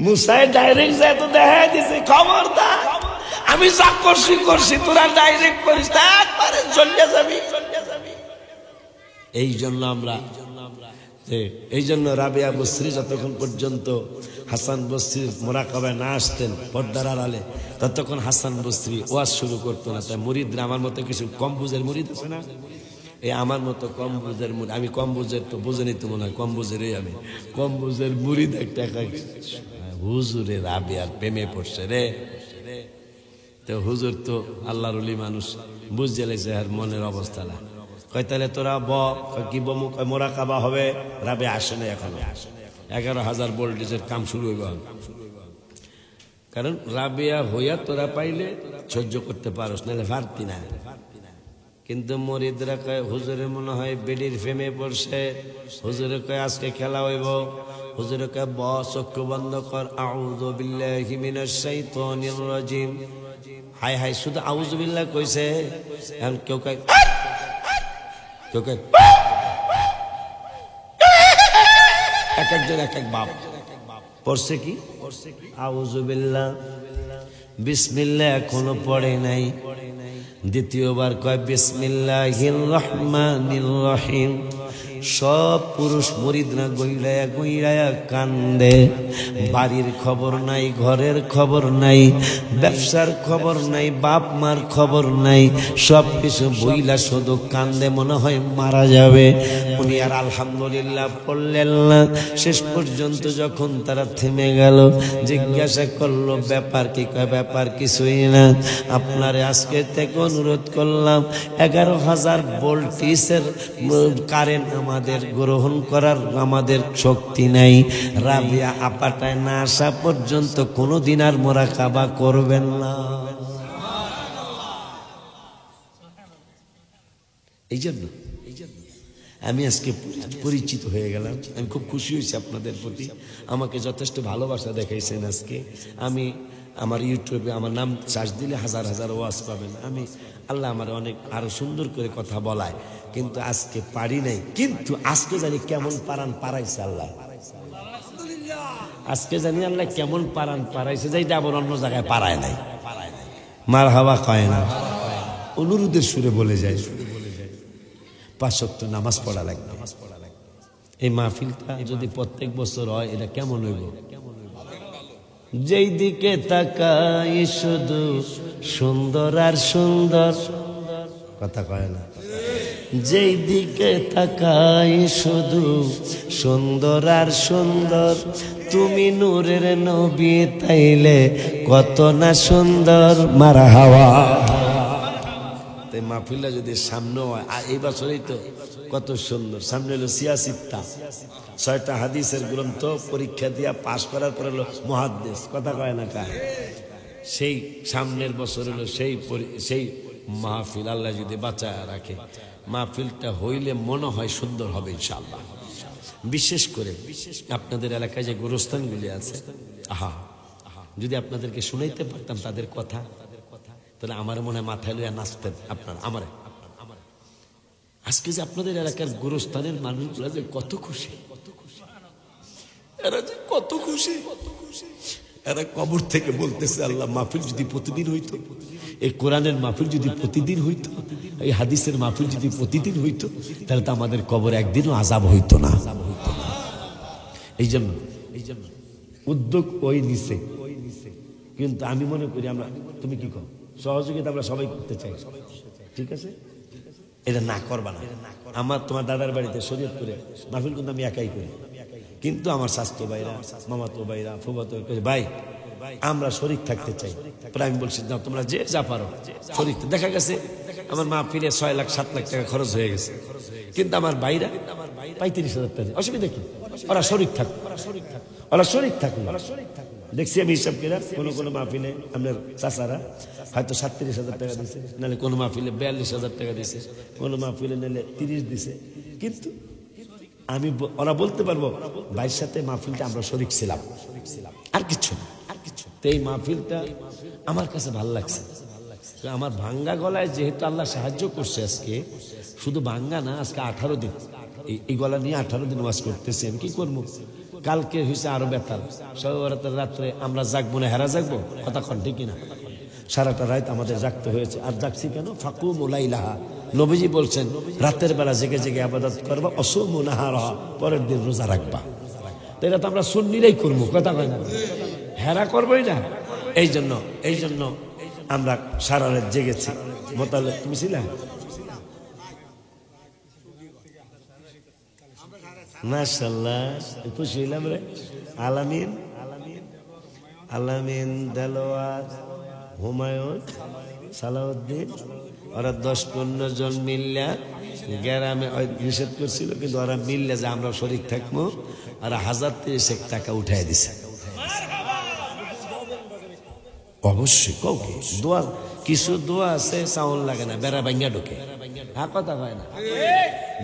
মুসায় ডাইরেক্ট যায় তো দেখা দিছে খবরদার, আমি যা করছি করছি, তোরা ডাইরেক্ট করিস না, একবারে চলে যাবি। এই জন্য রাবিয়া বসরি যতক্ষণ পর্যন্ত হাসান বসরির মোরাকাবায় না আসতেন পর্দার আড়ালে, ততক্ষণ হাসান বসরি ওয়াজ শুরু করতো না। তাই মুরিদরা, আমার মতো কিছু কম বুঝের মুরিদ আছে না, এই আমার মতো কম বুঝের মুরিদ, আমি কম বুঝের তো বুঝেনি তো মনে হয়, কম বুঝেরই আমি কম বুঝের মুরিদ। একটা হুজুরে রাবিয়ার প্রেমে পড়ছে রে। তো হুজুর তো আল্লাহর ওলি মানুষ, বুঝতে লেগেছে আর মনের অবস্থা না। কয় তাহলে তোরা কি বমু? কয় মোরাকাবা হবে। রাবে আসে না এখনো, 11,000 ভোল্টেজের কাম শুরু হইব। কারণ রাবিয়া হইয়া তোরা পাইলে সহ্য করতে পারস, নাহলে পারতি না। কিন্তু মরিদরা কয় হুজুরে মনে হয় বেডির ফেমে পড়ছে, হুজুরে কয় আজকে খেলা হইব। হুজুরে কয় চক্ষু বন্ধ কর, আউযু বিল্লাহি মিনাশ শাইতানির রাজিম। হাই হাই, শুধু আউযু বিল্লাহ কইছে। এখন কেউ কয় এক একজন এক এক বাপ পড়ছে। কি আউযু বিল্লাহ, বিসমিল্লাহ এখনো পড়ে নাই। দ্বিতীয়বার কয় বিসমিল্লাহির রহমানির রহিম। সব পুরুষ মুরিদরা গইরায়া গইরায়া কান্দে। বাড়ির খবর নাই, ঘরের খবর নাই, ব্যবসার খবর নাই, বাপ মার খবর নাই, সব কিছু বইলা শুধু কান্দে, মনে হয় মারা যাবে। উনি আর আলহামদুলিল্লাহ পড়লেন না। শেষ পর্যন্ত যখন তারা থেমে গেল, জিজ্ঞাসা করলো ব্যাপার কি? কয় ব্যাপার কিছুই না, আপনারে আজকে থেকে অনুরোধ করলাম 11,000 ভোল্টেজের কারেন্ট আমাদের গ্রহণ করার আমাদের শক্তি নাই। রাবিয়া আপাটায় না আসা পর্যন্ত কোনোদিন আর মুরাকাবা করবেন না। এই জন্য আমি আজকে পরিচিত হয়ে গেলাম। আমি খুব খুশি হয়েছি আপনাদের প্রতি, আমাকে যথেষ্ট ভালোবাসা দেখাইছেন আজকে। আমি আমার ইউটিউবে আমার নাম সার্চ দিলে হাজার হাজার ওয়াজ পাবেন। আমি আল্লাহ আমার অনেক আরো সুন্দর করে কথা বলায়, কিন্তু আজকে পারি নাই। কিন্তু আজকে জানি কেমন পারান পারাইছে আল্লাহ, আজকে জানি আল্লাহ কেমন পারান পারাইছে, যেটা আবার অন্য জায়গায় পারায় নাই। মার হাওয়া কয় না, অনুরোধের সুরে বলে যায়, 5 ওয়াক্ত নামাজ পড়া লাগবে। এই মাহফিলটা যদি প্রত্যেক বছর হয়, এটা কেমন হইব? যেই দিকে তাকাই শুধু সুন্দর আর সুন্দর, কথা কয় না। যেই দিকে তাকাই শুধু সুন্দর আর সুন্দর, তুমি নূরের নবী তাইলে কত না সুন্দর। মারা হাওয়া। মাহফিলটা যদি সামনে হয়, এই বছরই তো কত সুন্দর। সামনে হলো সিয়াসিত্তা, 6টা হাদিসের গ্রন্থ পরীক্ষা দিয়া পাশ করার পরে হলো মুহাদ্দিস, কথা কয় না কার। সেই সামনের বছর হলো সেই মাহফিল। আল্লাহ যদি বাঁচায় রাখে, মাহফিলটা হইলে মনে হয় সুন্দর হবে ইনশাআল্লাহ। বিশেষ করে আপনাদের এলাকায় যে গোরস্থানগুলি আছে, আহা, যদি আপনাদেরকে শুনাইতে পারতাম তাদের কথা, তাহলে আমার মনে হয় মাথায় লইয়া নাচতেন আপনার। আমার আজকে যে আপনাদের এলাকার গোরস্থানের মানুষগুলা যে কত খুশি, এরা যে কত খুশি। এরা কবর থেকে বলতেছে, আল্লাহ মাহফিল যদি প্রতিদিন হইতো, এই কোরআনের মাহফিল যদি প্রতিদিন হইতো, এই হাদিসের মাহফিল যদি প্রতিদিন হইতো, তাহলে তো আমাদের কবর একদিনও আযাব হইতো না। এই জন্য উদ্যোগ ওই নিছে। কিন্তু আমি মনে করি আমরা, তুমি কি কর, সহযোগিতা আমরা সবাই করতে চাই, ঠিক আছে? এটা না করবা না। আমার তোমার দাদার বাড়িতে শরীয়তপুরে মাহফিল কিন্তু আমি একাই করি, কিন্তু আমার স্বাস্থ্য ভাইরা, মামাতো ভাইরা, ফুফাতো ভাই, আমরা শরীক থাকতে চাই। আমি বলছি না, তোমরা যে যা পারো শরীক। দেখা গেছে আমার মাহফিলে 6 লাখ 7 লাখ টাকা খরচ হয়ে গেছে, কিন্তু আমার ভাইরা 35,000 টাকা। অসুবিধা কি? ওরা শরীক থাক, ওরা শরীক থাকুক। দেখছি আমি হিসাব করে কোনো মাহফিলে আপনার চাচারা হয়তো 37,000 টাকা দিছে, নাহলে কোনো মাহফিলে 42,000 টাকা দিছে, কোনো মাহফিলে নাহলে 30 দিছে। কিন্তু আমি, ওরা বলতে পারবো ভাইয়ের সাথে মাহফিলটা আমরা শরীক ছিলাম, আর কিছু না। এই মাহফিলটা আমার কাছে ভালো লাগছে। আমার ভাঙ্গা গলায় যেহেতু আল্লাহ সাহায্য করছে, আজকে শুধু ভাঙ্গা না, আজকে 18 দিন এই গলা নিয়ে 18 দিন ওয়াজ করতেছি। আমি কি করবো? কালকে হয়েছে আরো বেতাল, সবে বরাতের রাত্রে আমরা জাগবো না, হেরা জাগবো, কথা কন ঠিক কিনা? সারাটা রাত আমাদের জাগতে হয়েছে। আর জাগছি কেন? ফাকুমু লাইলাহা, নবীজি বলছেন রাতের বেলা জেগে জেগে ইবাদত করবা, অসুমু নাহারাহা, পরের দিন রোজা রাখবা। তো এটা তো আমরা সুন্নিরাই করবো, কথা কয় না, হেরা করবোই না। এই জন্য আমরা সারা রাত জেগেছি। মোতালে তুমি ছিলে? মাশাআল্লাহ, খুশি হইলাম রে। আলামিন, দেলোয়ার, হুমায়ুন, সালাউদ্দিন, ওরা 10-15 জন মিললা গ্রামে নিষেধ করছিল, কিন্তু ওরা মিললে যে আমরা শরীক থাকবো, আর 1030 টাকা উঠাই দিছে। অবশ্যই কাউকে দোয়া, কিছু দোয়া আছে চাউল লাগে না, বেড়া ভাঙ্গা ঢোকে, কথা হয় না,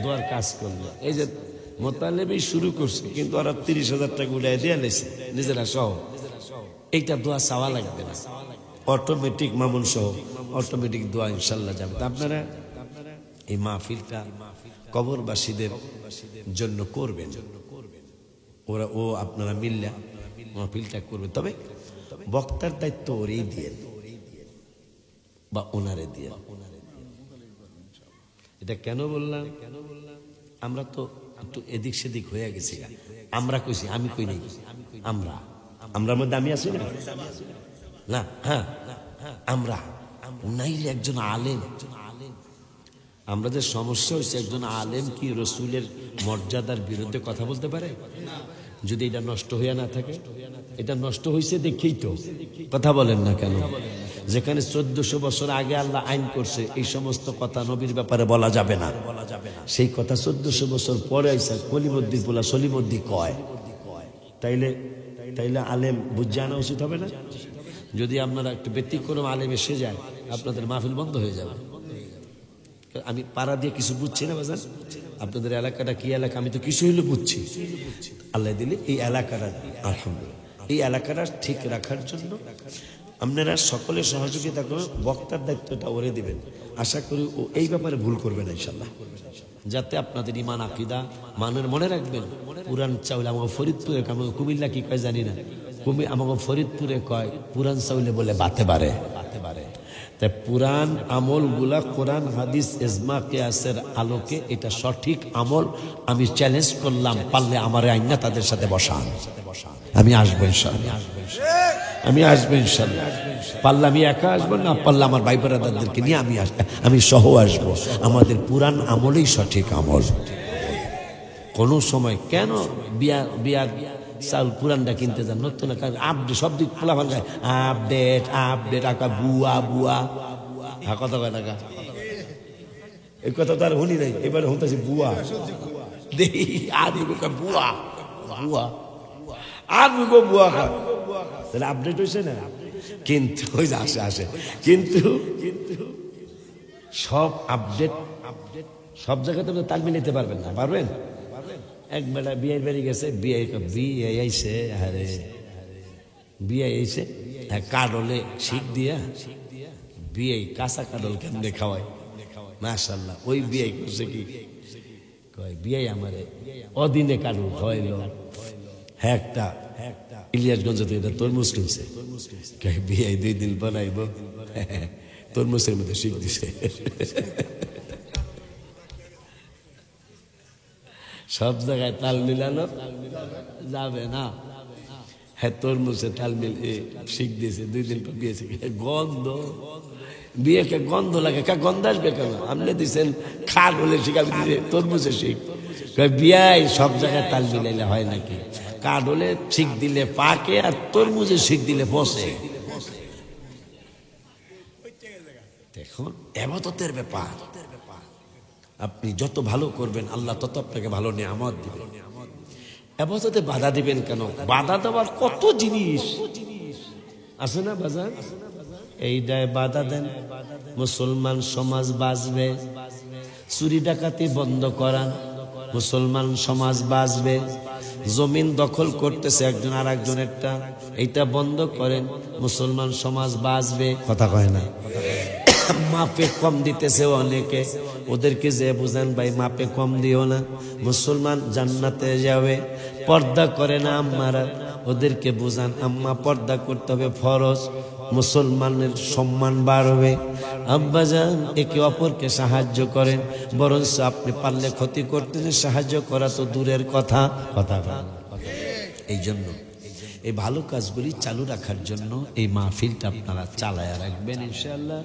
দোয়ার কাজ করলে। এই যে মোতালেবই শুরু করছে, কিন্তু ওরা 30,000 টাকা উঠাই দিয়ে নিয়েছে নিজেরা সহ। এইটা দোয়া চাওয়া লাগবে না, অটোমেটিক মামুন সহ অটোমেটিক দোয়া ইনশাল্লাহ যাবে। আপনারা এই মাহফিলটা কবরবাসীদের জন্য করবেন, আপনারা মিললে মাহফিলটা করবেন। তবে বক্তার দায়িত্ব ওরেই দিয়ে বা ওনারে দিয়ে। এটা কেন বললাম? আমরা তো একটু এদিক সেদিক হয়ে গেছে। আমরা কইছি, আমি কই নাই, আমরার মধ্যে আমি আছি না, না হ্যাঁ আমরা নাইলে একজন আলেম, আমরা যে সমস্যা হয়েছে, একজন আলেম কি রসুলের মর্যাদার বিরুদ্ধে কথা বলতে পারে? যদি এটা নষ্ট হইয়া না থাকে, এটা নষ্ট হয়েছে দেখেই তো কথা বলেন না কেন? যেখানে 1400 বছর আগে আল্লাহ আইন করছে এই সমস্ত কথা নবীর ব্যাপারে বলা যাবে না, সেই কথা 1400 বছর পরে আইসা কলিমুদ্দিন পোলা সলিমুদ্দি কয়, তাইলে আলেম বুঝে আনা উচিত হবে না? যদি আপনারা একটু ব্যতিক্রম আলেম এসে যায়, আপনাদের মাহফিল বন্ধ হয়ে যাবে। আমি পাড়া দিয়ে কিছু বুঝছি না বাজান, আপনাদের এলাকাটা কি এলাকা আমি তো কিছু হইলে বুঝছি। আল্লাহ দিলে এই এলাকাটা, আলহামদুলিল্লাহ, এই এলাকাটা ঠিক রাখার জন্য আপনারা সকলে সহযোগিতা করে বক্তার দায়িত্বটা ওরে দিবেন। আশা করি ও এই ব্যাপারে ভুল করবে না ইনশাল্লাহ, যাতে আপনাদের ইমান আকিদা মানের। মনে রাখবেন, পুরান চাউল আমাকে ফরিদপুরে, আমাকে কুমিল্লা কি কয় জানি না, আমাকে ফরিদপুরে কয় পুরান চাউলে বলে বাতে পারে। তাই পুরান আমল গুলা কোরআন হাদিস ইজমা কিয়াসের আলোকে এটা সঠিক আমল। আমি চ্যালেঞ্জ করলাম, পারলে আমার আইনা তাদের সাথে বসান, আমি আসবো ইনশাআল্লাহ, আমি আসবো ইনশাআল্লাহ। পারলে আমি একা আসবো, না পারলে আমার ভাই ব্রাদারদেরকে নিয়ে আমি সহ আসবো। আমাদের পুরান আমলেই সঠিক আমল। কোন সময় কেন বিয়ার চাউল পুরানটা কিনতে যান, নতুন আপডেট সব দিক খোলা ভালো আপডেট আঁকা বুয়া কথা কয় টাকা, এই কথা তো আর শুনি নাই, এবারে শুনতেছি বুয়া দেখি বুয়া বুয়া খা, তাহলে আপডেট হয়েছে না? কিন্তু ওই যে আসে কিন্তু সব আপডেট সব জায়গাতে তাল মিলাইতে পারবেন না, পারবেন? এক বেলা বিয়ের বাড়ি গেছে, বিয়ে আইছে, আরে বিয়ে আইছে কাডলে শিখ দিয়া বিয়ে, কাঁচা কাডল কেমনে খাওয়ায়, মাশাআল্লাহ। ওই বিয়ে করছে কি কয়, বিয়ে আমারে অদিনে কাডল খাওয়াইল। হ্যাঁ, একটা ইলিয়াসগঞ্জ থেকে এটা তরমুজ কিনছে, বিয়ে 2 দিন বানাইব, তরমুজের মধ্যে শিখ দিছে। সব জায়গায় তাল মিলানো যাবে না। হ্যাঁ, তরমুজে তাল মিল শিখ দিয়েছে, 2 দিন পর বিয়েছে, গন্ধ বিয়েকে গন্ধ লাগে, গন্ধ আসবে কেন? আপনি দিচ্ছেন খাট হলে শিখ, আমি দিচ্ছি তরমুজে শিখ। বিয়ায় সব জায়গায় তাল মিলাইলে হয় নাকি? কাঠ হলে শিখ দিলে পাকে, আর তরমুজে শিখ দিলে পচে। দেখুন, এবাদতের ব্যাপার, আপনি যত ভালো করবেন আল্লাহ তত আপনাকে ভালো নিয়ামত দিবেন। এবাদতে বাধা দিবেন কেন? বাধা দেওয়ার কত জিনিস আছে না বাজার, এইটায় বাধা দেন, মুসলমান সমাজ বাঁচবে। চুরি ডাকাতি বন্ধ করান, মুসলমান সমাজ বাঁচবে। জমিন দখল করতেছে একজন আর একজনেরটা, এইটা বন্ধ করেন, মুসলমান সমাজ বাঁচবে। কথা কয় না? মাপে কম দিতেছে অনেকে, ওদেরকে যে বুঝান ভাই মাপে কম দিও না, মুসলমান জান্নাতে যাবে। পর্দা করে না আম্মারা, ওদেরকে বুঝান আম্মা পর্দা করতে হবে, ফরজ, মুসলমানের সম্মান বাড়বে। আব্বাজান একে অপরকে সাহায্য করেন, বরঞ্চ আপনি পারলে ক্ষতি করতে সাহায্য করা তো দূরের কথা। এই জন্য এই ভালো কাজগুলি চালু রাখার জন্য এই মাহফিলটা আপনারা চালায়া রাখবেন ইনশাআল্লাহ।